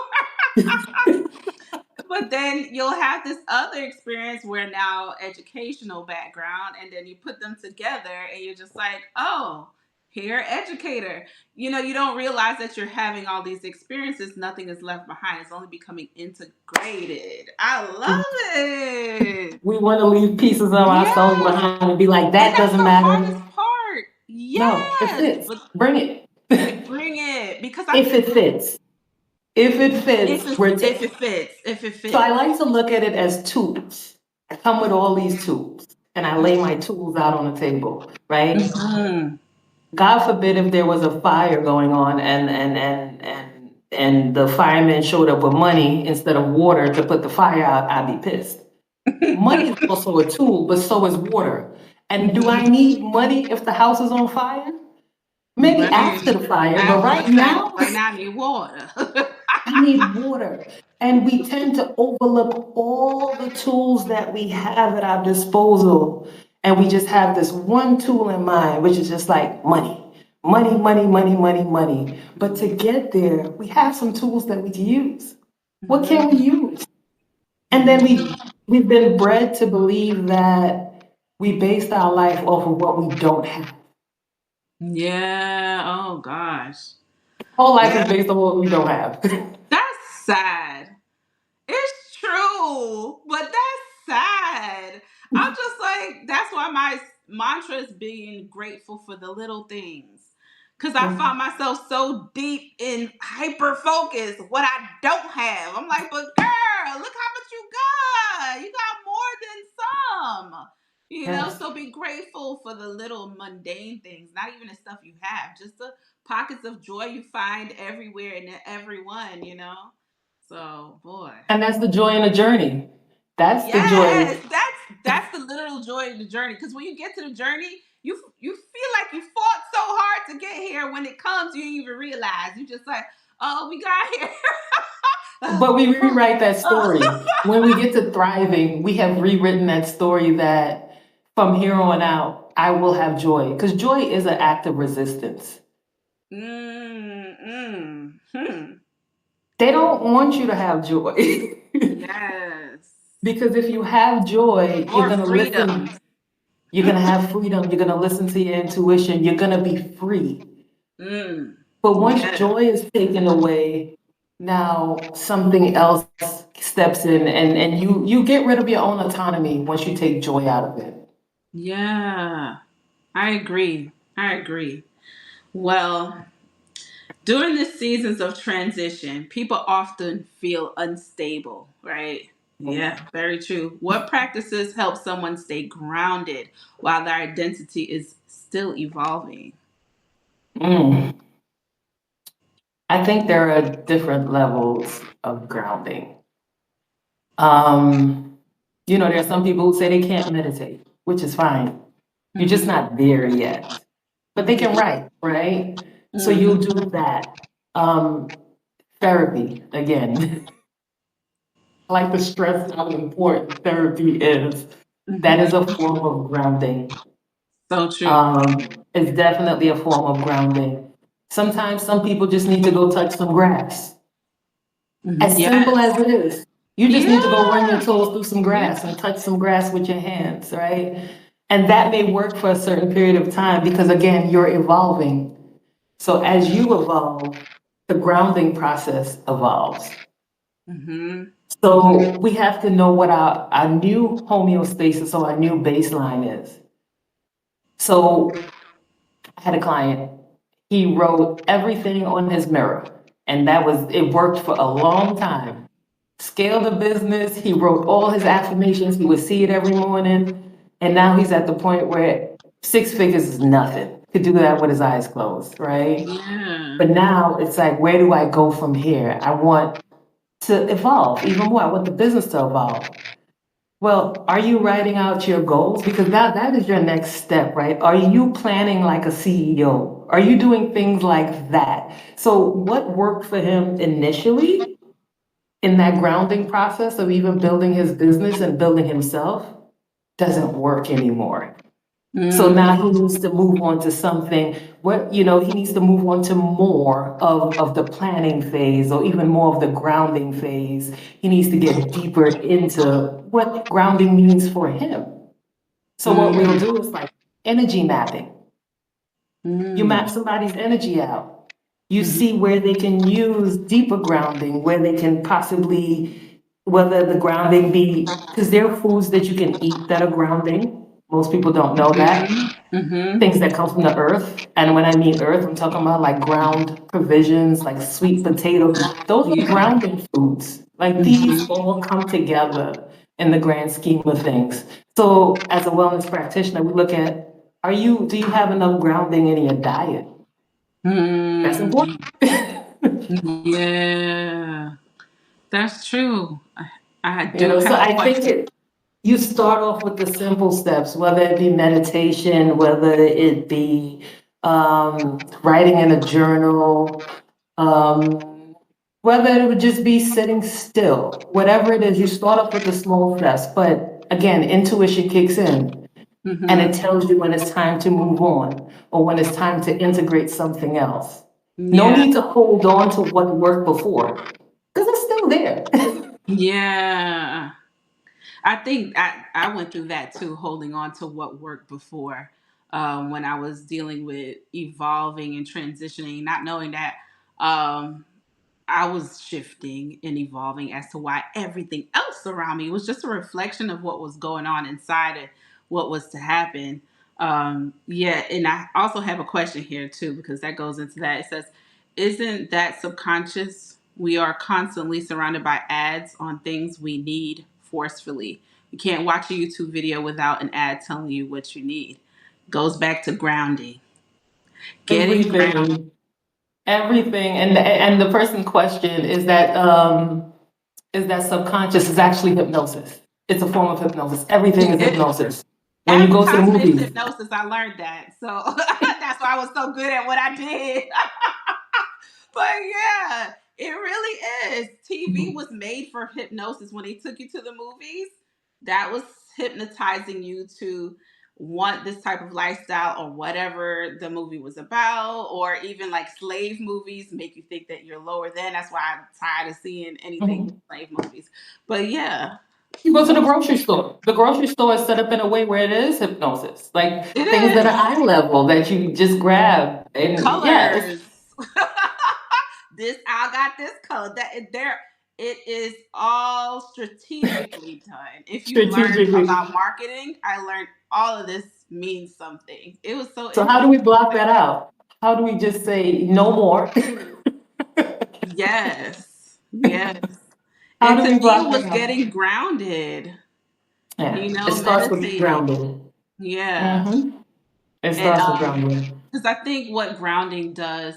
But then you'll have this other experience where now educational background, and then you put them together, and you're just like, oh, here, educator. You don't realize that you're having all these experiences. Nothing is left behind. It's only becoming integrated. I love it. We want to leave pieces of ourselves Yes, behind and be like, and that that's doesn't the matter. hardest part. No, it Yes, fits. but Bring it. bring it because I If think it fits. If it fits, if it fits, if it so I fits. like to look at it as tools. I come with all these tools and I lay my tools out on the table, right? Mhm. God forbid if there was a fire going on and the firemen showed up with money instead of water to put the fire out, I'd be pissed. Money is also a tool, but so is water. And do I need money if the house is on fire? Maybe after Right. the fire, but After the right fact, now, right now I need water. I need water. And we tend to overlook all the tools that we have at our disposal. And we just have this one tool in mind, which is just like money. Money, money, money, money, money. But to get there, we have some tools that we can use. What can we use? And then we've been bred to believe that we based our life off of what we don't have. Yeah. Oh gosh. Whole life is Yeah. based on what we don't have. That's sad. It's true, but that's sad. I'm just like, that's why my mantra is being grateful for the little things. Cause I find myself so deep in hyper focus what I don't have. I'm like, but girl, look how much you got. You got more than some. Yes. So be grateful for the little mundane things, not even the stuff you have, just the pockets of joy you find everywhere and in everyone. So, boy. And that's the joy in the journey. That's the joy. Yes, that's the literal joy of the journey. Because when you get to the journey, you feel like you fought so hard to get here. When it comes, you don't even realize. You just like, oh, we got here. But we rewrite that story. When we get to thriving, we have rewritten that story that from here on out, I will have joy. Because joy is an act of resistance. Hmm. They don't want you to have joy. Yes. Because if you have joy, you're Or going to freedom. listen. You're going to have freedom. You're going to listen to your intuition. You're going to be free. Mm. But once Yeah. joy is taken away, now something else steps in and you get rid of your own autonomy once you take joy out of it. Yeah. I agree. I agree. Well, during the seasons of transition, people often feel unstable, right? Yeah, very true. What practices help someone stay grounded while their identity is still evolving? Mm. I think there are different levels of grounding. Um, there are some people who say they can't meditate, which is fine. You're just Mm-hmm. not there yet. But they can Mm-hmm. write, right? So you'll Mm-hmm. do that. Um, Therapy, again. I like to stress how important therapy is. That is a Mm-hmm. form of grounding. So true. It's definitely a form of grounding. Sometimes some people just need to go touch some grass. Mm-hmm. As simple Yes. as it is. You just need to go run your Yeah. toes through some Yeah. grass and touch some grass with your hands, right? And that may work for a certain period of time because, again, you're evolving. So as you evolve, the grounding process evolves. Mm-hmm. Mm-hmm. So we have to know what our new homeostasis or our new baseline is. So I had a client, he wrote everything on his mirror, and it worked for a long time. Scale the business, he wrote all his affirmations, he would see it every morning, and now he's at the point where 6 figures is nothing. Could do that with his eyes closed, right? Yeah. But now it's like, where do I go from here? I want to evolve even more. I want the business to evolve. Well, are you writing out your goals? Because that is your next step, right? Are you planning like a CEO? Are you doing things like that? So what worked for him initially in that grounding process of even building his business and building himself doesn't work anymore. So now he Mm-hmm. needs to move on to something, he needs to move on to more of the planning phase or even more of the grounding phase. He needs to get deeper into what grounding means for him. So what we'll do is like energy mapping. You Mm-hmm. map somebody's energy out. You see where they can use deeper grounding, where they can possibly, whether the grounding be, because there are foods that you can eat that are grounding. Most people don't know that. Mm-hmm. Things that come from the earth. And when I mean earth, I'm talking about like ground provisions, like sweet potato. Those are Yeah. grounding foods. Like these Mm-hmm. all come together in the grand scheme of things. So as a wellness practitioner, we look at, do you have enough grounding in your diet? That's important. Mm-hmm. Yeah. That's true. I do So have a I think question. you start off with the simple steps, whether it be meditation, whether it be writing in a journal, um, whether it would just be sitting still, whatever it is, you start off with the small steps. But again, intuition kicks in and it Mm-hmm. tells you when it's time to move on or when it's time to integrate something else. No Yeah. need to hold on to what worked before because it's still there. Yeah. I think I went through that too, holding on to what worked before, when I was dealing with evolving and transitioning, not knowing that um, I was shifting and evolving as to why everything else around me was just a reflection of what was going on inside and what was to happen. Yeah, and I also have a question here too because that goes into that. It says, "Isn't that subconscious? We are constantly surrounded by ads on things we need forcefully. You can't watch a YouTube video without an ad telling you what you need." Goes back to grounding, getting grounded. Everything, everything, and the person question is that subconscious is actually hypnosis. It's a form of hypnosis. Everything is hypnosis. When you go to the Advertisement is movies, hypnosis. I learned that. So that's why I was so good at what I did. But yeah, it really is. TV was made for hypnosis. When they took you to the movies, that was hypnotizing you to want this type of lifestyle or whatever the movie was about, or even like slave movies make you think that you're lower than. That's why I'm tired of seeing anything mhm. slave movies. But yeah, You go to the grocery store. The grocery store is set up in a way where it is hypnosis, like it things that are is. eye level that you just grab, and yeah, it's Colors. This I got this color. That there it is all strategically done. If you learn strategically. about marketing, I learned all of this means something. It was so So how do we interesting. block that out? How do we just say no more? Yes. Yes. How And do to we me it block was that out? getting grounded, Yeah, it starts with meditating. grounding. Yeah. hmm It And starts with grounding. because I think what grounding does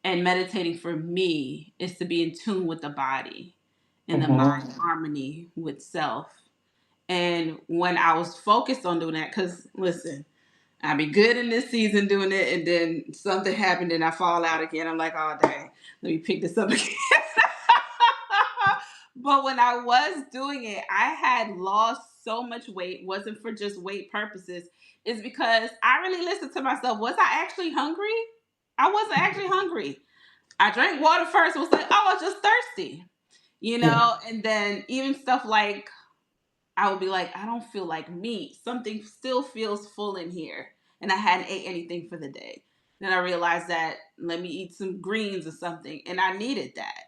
and meditating for me is to be in tune with the body and the mind hmm harmony with self. And when I was focused on doing that, because listen, I be good in this season doing it, and then something happened and I fall out again. I'm like, oh dang, let me pick this up again. But when I was doing it, I had lost so much weight. Wasn't for just weight purposes. It's because I really listened to myself. Was I actually hungry? I wasn't actually hungry. I drank water first. It was like, oh, I was just thirsty, Yeah. And then even stuff like I would be like, I don't feel like meat. Something still feels full in here. And I hadn't ate anything for the day. Then I realized that let me eat some greens or something. And I needed that.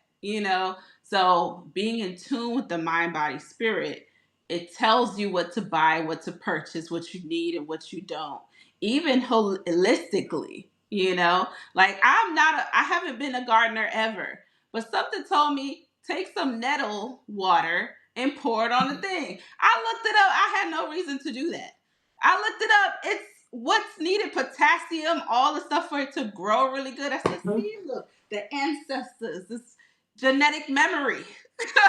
So being in tune with the mind, body, spirit, it tells you what to buy, what to purchase, what you need, and what you don't. Even holistically. Like I haven't been a gardener ever, but something told me take some nettle water and pour it on the thing. I looked it up. I had no reason to do that. I looked it up. It's what's needed: potassium, all the stuff for it to grow really good. I said, Mhm. see, look, the ancestors, this genetic memory.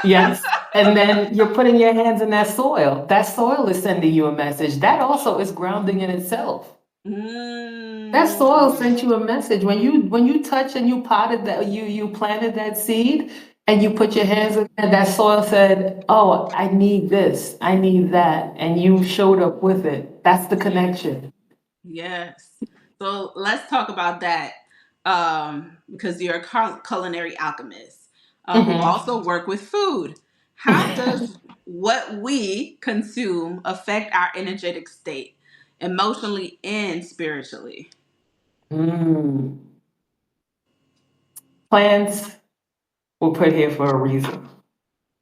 Yes. And then you're putting your hands in that soil. That soil is sending you a message. That also is grounding in itself. That soil Mm, sent you a message. When you touch and you potted that you planted that seed and you put your hands in there, that soil said, "Oh, I need this, I need that," and you showed up with it. That's the connection. yes. So let's talk about that because you're a culinary alchemist who hmm also work with food. How does what we consume affect our energetic state, emotionally and spiritually? Mm. Plants were put here for a reason.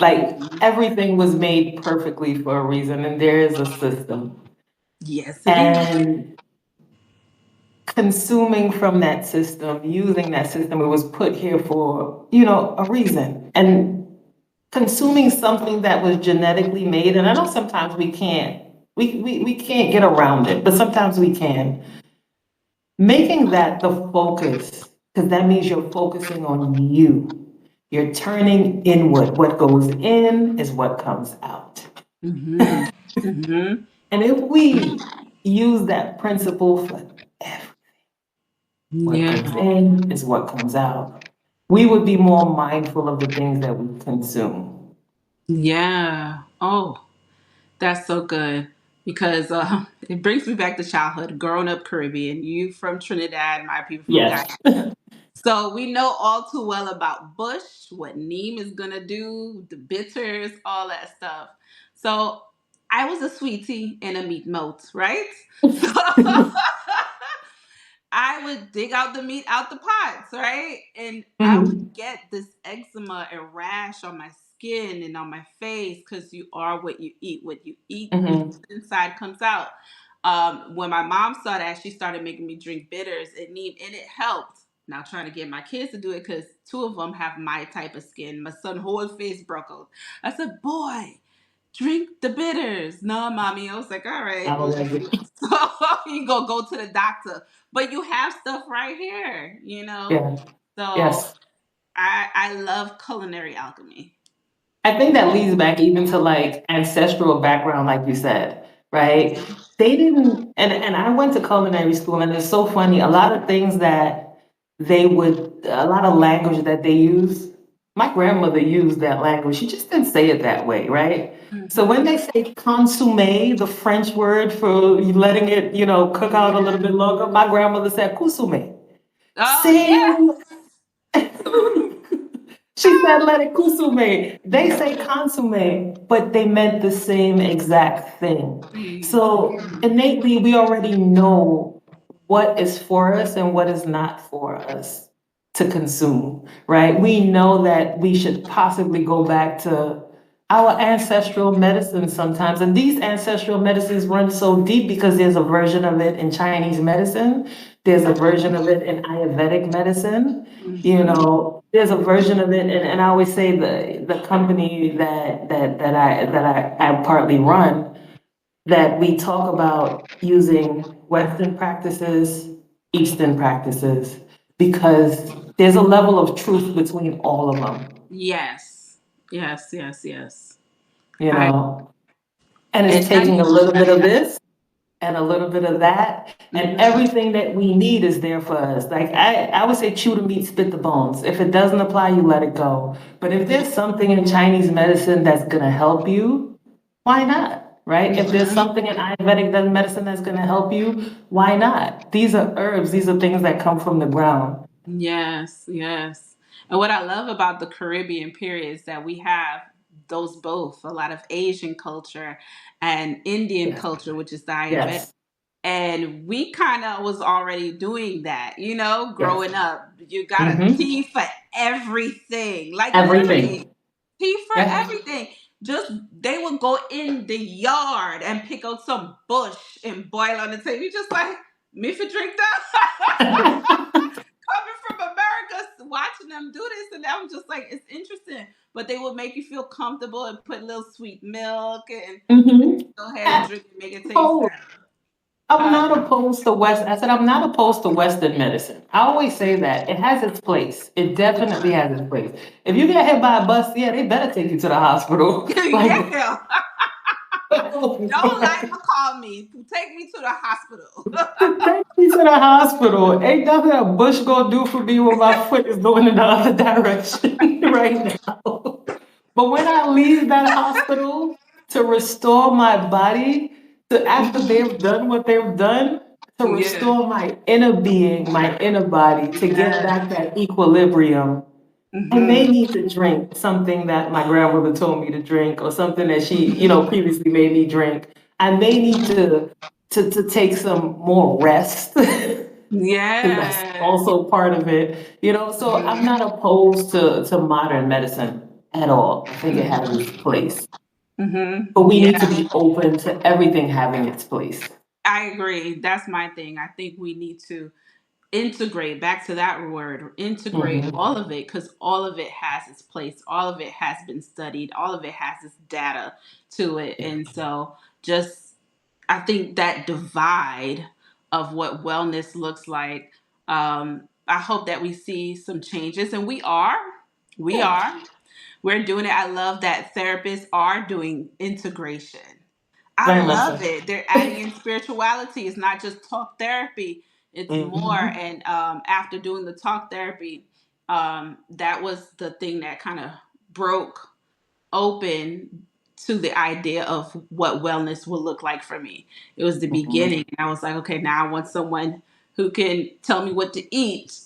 Like Mhm. everything was made perfectly for a reason, and there is a system. Yes, it is. And consuming from that system, using that system, it was put here for, a reason. And consuming something that was genetically made, and I know sometimes we can't get around it, but sometimes we can. Making that the focus, because that means you're focusing on you. You're turning inward. What goes in is what comes out. Mm-hmm. Mm-hmm. And if we use that principle for what goes Yeah. in is what comes out, we would be more mindful of the things that we consume. Yeah. Oh, that's so good because it brings me back to childhood, growing up Caribbean. You from Trinidad, my people from Guyana. Yes. So we know all too well about Bush, what Neem is gonna do, the bitters, all that stuff. So I was a sweetie and a meat moat, right? So I would dig out the meat out the pots, right? And I would Hmm. get this eczema and rash on my skin and on my face because you are what you eat. What you eat, what Hmm. inside comes out. When my mom saw that, she started making me drink bitters and neem, and it helped. Now trying to get my kids to do it because two of them have my type of skin. My son whole face broke out. I said, "Boy, drink the bitters." No, mommy. I was like, "All right, I love it. so you go to the doctor, but you have stuff right here, you know." Yeah. So Yes. I love culinary alchemy. I think that leads back even to like ancestral background, like you said, right? They didn't, and I went to culinary school, and it's so funny. A lot of things that a lot of language that they use, my grandmother used that language. She just didn't say it that way, right? So when Hmm. they say consommé, the French word for letting it, cook out a little bit longer, my grandmother said consommé. Oh Same. yes. She said, let it consume. They say consume, but they meant the same exact thing. So innately, we already know what is for us and what is not for us to consume, right? We know that we should possibly go back to our ancestral medicine sometimes. And these ancestral medicines run so deep because there's a version of it in Chinese medicine, there's a version of it in Ayurvedic medicine. Hmm. There's a version of it, and I always say the company that I partly run, that we talk about using Western practices, Eastern practices, because there's a level of truth between all of them, Yes. Yes. Yes. Yes. you I know, and it's and none. taking a little bit of this and a little bit of that, and Mhm. everything that we need is there for us. Like I would say, chew the meat, spit the bones. If it doesn't apply, you let it go. But if there's something in Chinese medicine that's gonna help you, why not? Right? If there's Mhm. something in Ayurvedic medicine that's gonna help you, why not? These are herbs. These are things that come from the ground. Yes, yes. And what I love about the Caribbean period is that we have those both a lot of Asian culture and Indian Yes. culture, which is the Ayurvedic. Yes. And we kind of was already doing that, Yes. growing up. You got a Mm-hmm. tea for everything, like literally Everything. tea for Yeah. everything. Just they would go in the yard and pick out some bush and boil on the table. You just like me for drink that. Coming from America, watching them do this, and I was just like, it's interesting. But they would make you feel comfortable and put a little sweet milk and Mm-hmm. go ahead and drink and make it taste Oh, better. I'm Huh? not opposed to I said I'm not opposed to Western medicine. I always say that it has its place. It definitely has its place. If you get hit by a bus, yeah, they better take you to the hospital. Like, Yeah. Don't Lima call me. Take me to the hospital. take me to the hospital. Ain't nothing a bush gonna do for me when my foot is going in the other direction right now. But when I leave that hospital to restore my body, to after they've done what they've done, to Yeah. restore my inner being, my inner body, to get Yeah. back that equilibrium, I may Hmm. need to drink something that my grandmother told me to drink, or something that she, previously made me drink. I may need to take some more rest because that's Yes. also part of it. So I'm Hmm. not opposed to modern medicine at all. I think it has its place, Hmm. but we need to Yeah. be open to everything having its place. I agree. That's my thing. I think we need to integrate, back to that word, integrate Hmm. all of it, because all of it has its place, all of it has been studied, all of it has its data to it. Yeah, And so just I think that divide of what wellness looks like, I hope that we see some changes, and we yeah, are we're doing it. I love that therapists are doing integration. I very much love so. it. They're adding in spirituality. It's not just talk therapy. It's more. Hmm. And after doing the talk therapy, that was the thing that kind of broke open to the idea of what wellness will look like for me. It was the Hmm. beginning. And I was like, okay, now I want someone who can tell me what to eat,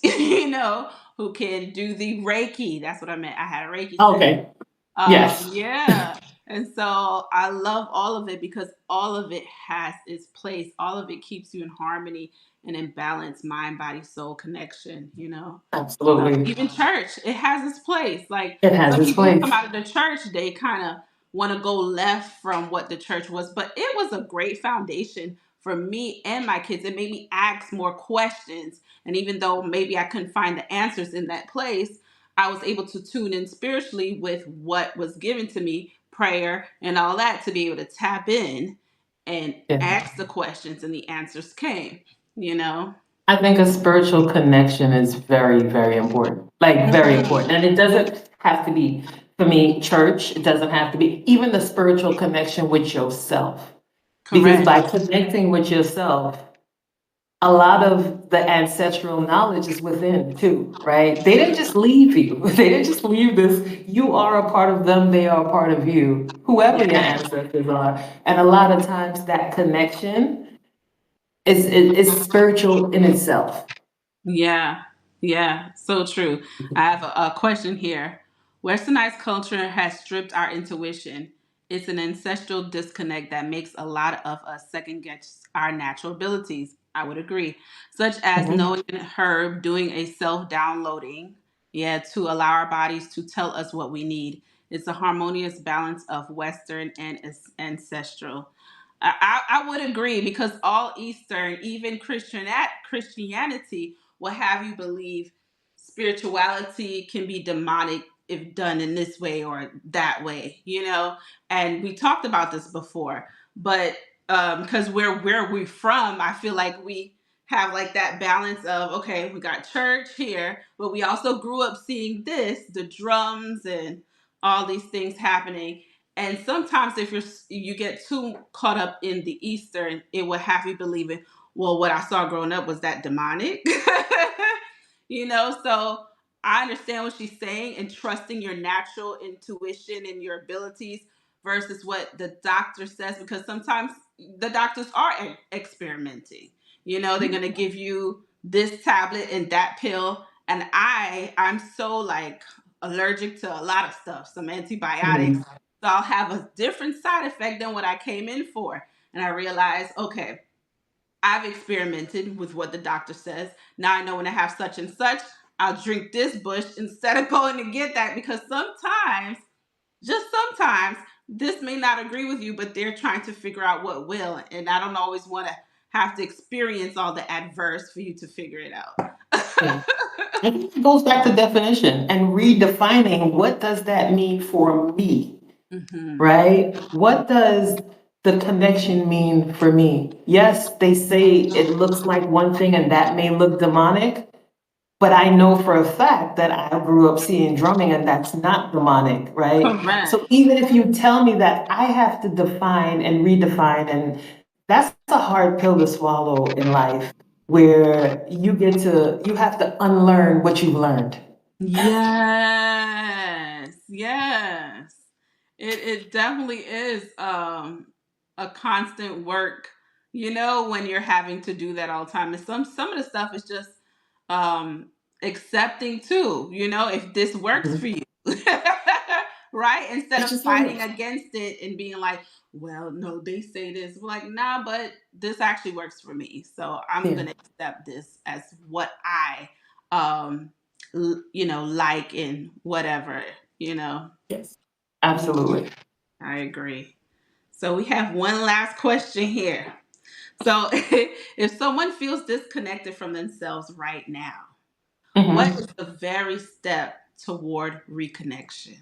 who can do the Reiki. That's what I meant. I had a Reiki session. Okay. Yes. Yeah. And so I love all of it because all of it has its place. All of it keeps you in harmony and in balance, mind, body, soul connection, you know. Absolutely. Even church, it has its place. Like It has some its people who come place. out of the church, they kind of want to go left from what the church was, but it was a great foundation for me and my kids. It made me ask more questions, and even though maybe I couldn't find the answers in that place, I was able to tune in spiritually with what was given to me, prayer and all that, to be able to tap in and Yeah. ask the questions, and the answers came. You know. I think a spiritual connection is very, very important. Like very important. And it doesn't have to be, for me, church. It doesn't have to be even the spiritual connection with yourself. Because Correct. by connecting with yourself, a lot of the ancestral knowledge is within too, right? They didn't just leave you. They didn't just leave this. You are a part of them. They are a part of you, whoever your Yeah. ancestors are. And a lot of times that connection is spiritual in itself. Yeah, yeah, so true. I have a question here. Westernized culture has stripped our intuition. It's an ancestral disconnect that makes a lot of us second guess our natural abilities. I would agree, such as Mhm. knowing an herb, doing a self downloading, yeah, to allow our bodies to tell us what we need. It's a harmonious balance of Western and ancestral. I would agree because all Eastern, even Christianity, will have you believe spirituality can be demonic if done in this way or that way, you know. And we talked about this before, but because where we from, I feel like we have like that balance of, okay, we got church here, but we also grew up seeing this, the drums and all these things happening. And sometimes if you get too caught up in the Eastern, it will have you believing, well, what I saw growing up was that demonic. You know, so I understand what she's saying, and trusting your natural intuition and your abilities versus what the doctor says, because sometimes the doctors are experimenting. You know, they're going to give you this tablet and that pill, and I'm so like allergic to a lot of stuff, some antibiotics. Mhm. So I'll have a different side effect than what I came in for. And I realized, okay, I've experimented with what the doctor says. Now I know when I have such and such, I'll drink this bush instead of going to get that, because sometimes, just sometimes, this may not agree with you, but they're trying to figure out what will. And I don't always want to have to experience all the adverse for you to figure it out. Yeah. I think it goes back to definition and redefining what does that mean for me, Mm-hmm. right? What does the connection mean for me? Yes, they say it looks like one thing and that may look demonic, but I know for a fact that I grew up seeing drumming and that's not demonic, right? Correct. So even if you tell me that, I have to define and redefine, and that's a hard pill to swallow in life where you have to unlearn what you've learned. Yes, yes. It definitely is a constant work, you know, when you're having to do that all the time. And some of the stuff is just um accepting too, you know, if this works for Mhm. you. Right? Instead It's of just fighting like, against it and being like, well, no, they say this. We're like, nah, but this actually works for me. So I'm yeah, gonna accept this as what I um you know, like in whatever, you know. yes, Yeah, absolutely. I agree. So we have one last question here. So if someone feels disconnected from themselves right now, what is Mhm. the very step toward reconnection?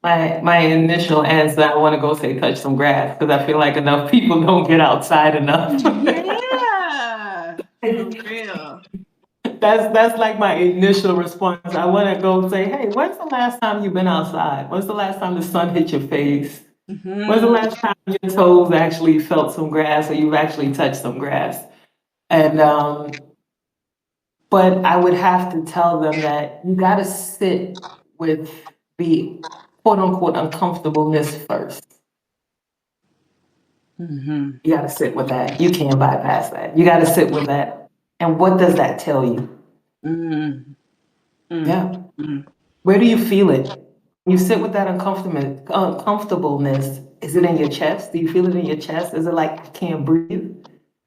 My initial answer, I want to go say touch some grass because I feel like enough people don't get outside enough. Yeah, for real. That's like my initial response. I want to go say, hey, when's the last time you've been outside? When's the last time the sun hit your face? When's the Hmm. last time your toes actually felt some grass or you've actually touched some grass? And but I would have to tell them that you got to sit with the quote unquote uncomfortableness first. Hmm. You got to sit with that. You can't bypass that. You got to sit with that. And what does that tell you? Hmm. Yeah. Hmm. Where do you feel it? You sit with that uncomfortableness. Is it in your chest? Do you feel it in your chest? Is it like I can't breathe?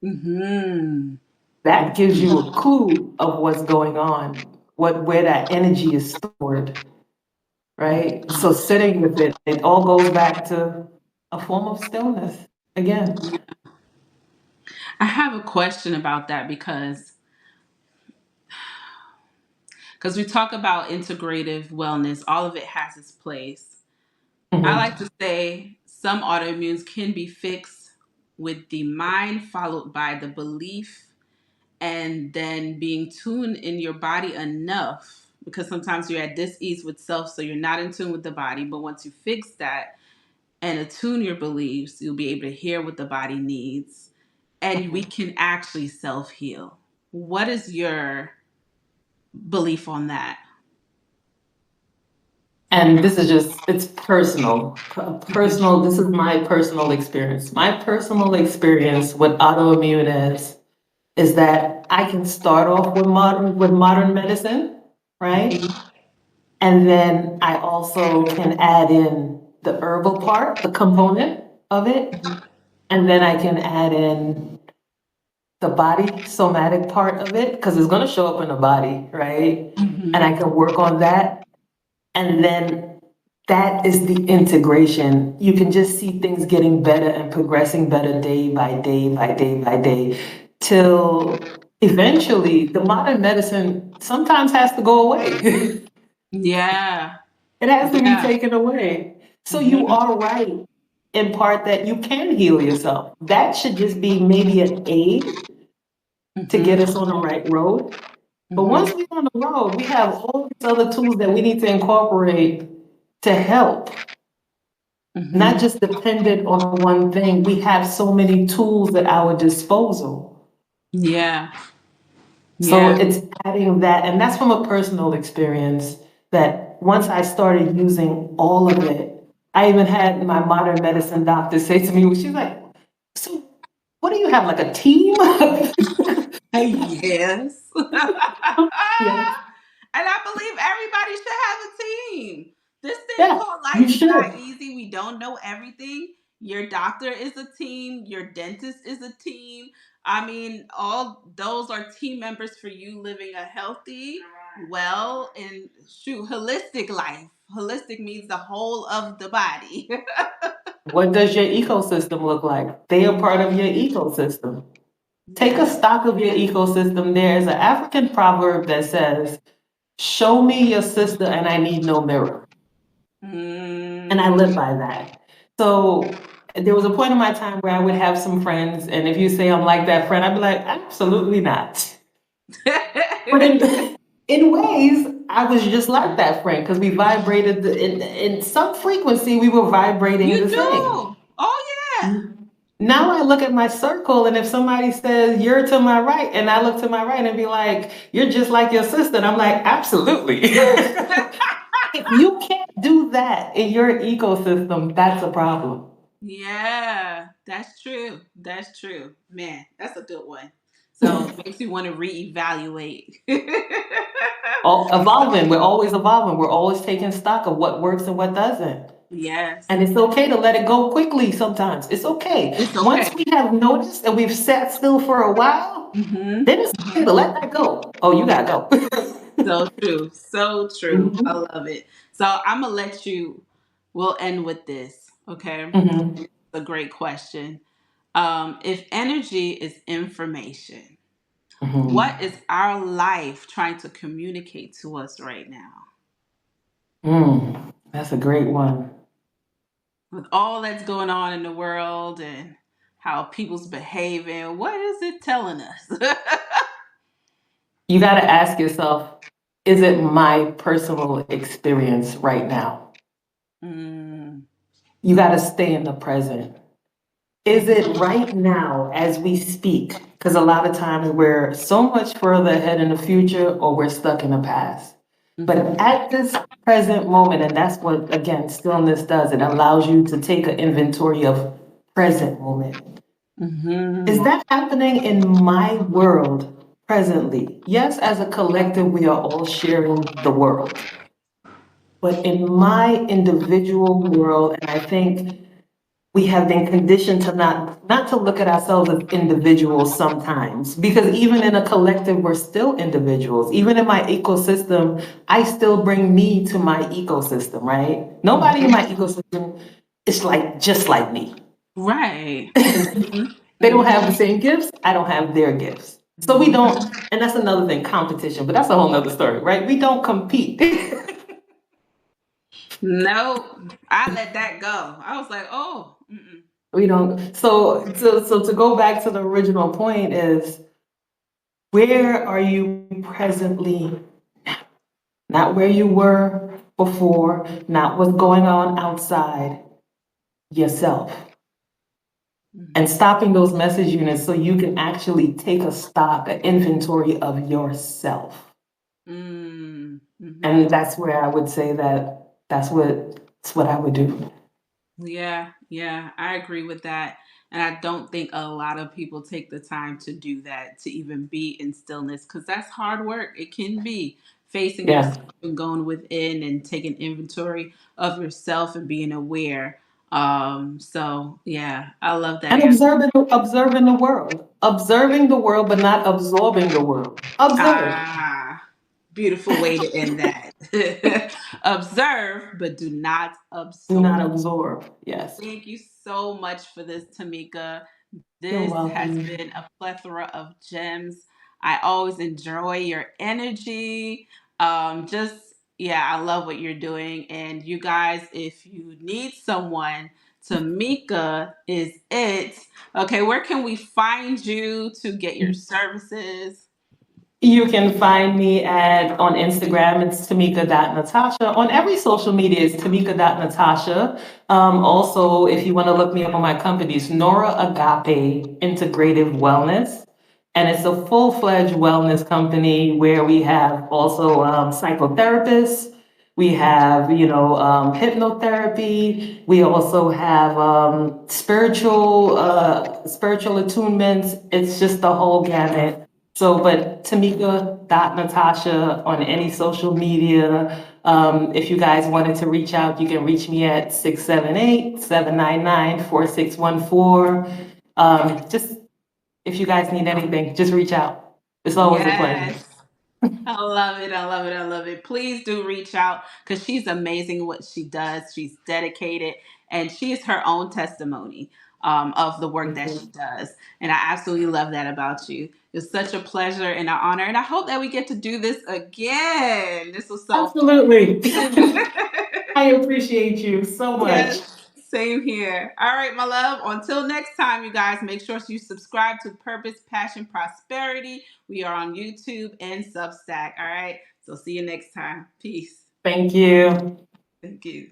Mm-hmm. That gives you a clue of what's going on, where that energy is stored, right? So sitting with it all goes back to a form of stillness again. I have a question about that because we talk about integrative wellness, all of it has its place. I like Hmm. to say some autoimmunes can be fixed with the mind followed by the belief and then being tuned in your body enough because sometimes you're at dis-ease with self, so you're not in tune with the body. But once you fix that and attune your beliefs, you'll be able to hear what the body needs and we can actually self heal. What is your belief on that? And this is just, it's personal. Personal, this is my personal experience. My personal experience with autoimmune is that I can start off with modern medicine, right? Mm-hmm. And then I also can add in the herbal part, the component of it. And then I can add in the body somatic part of it because it's going to show up in the body, right? And I Mm-hmm. can work on that. And then that is the integration. You can just see things getting better and progressing better day by day by day by day till eventually the modern medicine sometimes has to go away. Yeah. It has to be Yeah. taken away. So you Mm-hmm. are right in part that you can heal yourself. That should just be maybe an aid to get Mm-hmm. us on the right road. But Mm-hmm. once we're on the road, we have all these other tools that we need to incorporate to help, not Mm-hmm. just dependent on one thing. We have so many tools at our disposal. Yeah. So Yeah. it's adding that, and that's from a personal experience that once I started using all of it, I even had my modern medicine doctor say to me, she's like, so what do you have, like a team? Yes. Yes. And I believe everybody should have a team. This thing Yeah, called you life is not should. easy. We don't know everything. Your doctor is a team, your dentist is a team. I mean, all those are team members for you living a healthy, well, and shoot, holistic life. Holistic means the whole of the body. What does your ecosystem look like? They are part of your ecosystem. Take a Yeah. stock of your ecosystem. There's an African proverb that says, show me your sister and I need no mirror. And I Mm. live by that. So there was a point in my time where I would have some friends, and if you say I'm like that friend, I'd be like, absolutely not. But in ways, I was just like that friend because we vibrated in some frequency, we were vibrating You the same. do. Oh yeah. Now I look at my circle, and if somebody says you're to my right, and I look to my right and be like, you're just like your sister, and I'm like, absolutely. If you can't do that in your ecosystem, that's a problem. Yeah, that's true. That's true. Man, that's a good one. So it makes you want to reevaluate. Evolving, we're always evolving. We're always taking stock of what works and what doesn't. Yes. And it's okay to let it go quickly sometimes. It's okay. It's Once okay. we have noticed and we've sat still for a while, Mm-hmm. then it's okay to let that go. Oh, you gotta go. So true. So true. I Mhm. love it. So I'm gonna let you. We'll end with this. Okay. Mhm. It's a great question. If energy is information, what Mhm. is our life trying to communicate to us right now? That's a great one. With all that's going on in the world and how people's behaving, what is it telling us? You gotta ask yourself, is it my personal experience right now? mm, You gotta stay in the present. Is mhm, it right now as we speak? Because a lot of times we're so much further ahead in the future or we're stuck in the past. But mhm, at this present moment, and that's what, again, stillness does, it allows you to take an inventory of present moment. Is mhm. that happening in my world presently? Yes, as a collective, we are all sharing the world. But in my individual world, and I think we have been conditioned to not to look at ourselves as individuals sometimes, because even in a collective we're still individuals. Even in my ecosystem, I still bring me to my ecosystem, right? Nobody in my ecosystem is like just like me. Right. They don't Mhm. have the same gifts, I don't have their gifts, so we Mhm. don't. And that's another thing, competition, but that's a whole nother story, right? We don't compete. Nope. I let that go. I was like, oh. Mm-mm. We don't. So to go back to the original point is, where are you presently? Not where you were before, not what's going on outside, yourself. And Mhm. stopping those message units so you can actually take a stock, an inventory of yourself. Mm. Mhm. And that's where I would say that that's what I would do. Yeah, yeah, I agree with that. And I don't think a lot of people take the time to do that, to even be in stillness, because that's hard work. It can be facing Yeah. yourself and going within and taking inventory of yourself and being aware. So yeah, I love that And answer. observing the world. Observing the world, but not absorbing the world. Observe. Ah, beautiful way to end that. Observe, but do not Do absorb. not absorb. Yes. Thank you so much for this, Tamika. You're This has welcome. been a plethora of gems. I always enjoy your energy. Just, yeah, I love what you're doing. And you guys, if you need someone, Tamika is it. Okay, where can we find you to get your services? You can find me at on Instagram, it's Tamika.Natasha. On every social media, it's Tamika.Natasha. Also, if you want to look me up on my company, it's Nora Agape Integrative Wellness. And it's a full-fledged wellness company where we have also psychotherapists. We have, hypnotherapy. We also have spiritual attunements. It's just the whole gamut. So, but Tamika.Natasha on any social media. If you guys wanted to reach out, you can reach me at 678-799-4614. Just if you guys need anything, just reach out. It's always a pleasure. Yes. I love it. I love it. I love it. Please do reach out because she's amazing what she does. She's dedicated and she is her own testimony of the work Thank that you. she does. And I absolutely love that about you. It's such a pleasure and an honor. And I hope that we get to do this again. This was so Absolutely. fun. I appreciate you so much. Yes, same here. All right, my love. Until next time, you guys, make sure you subscribe to Purpose, Passion, Prosperity. We are on YouTube and Substack. All right. So see you next time. Peace. Thank you. Thank you.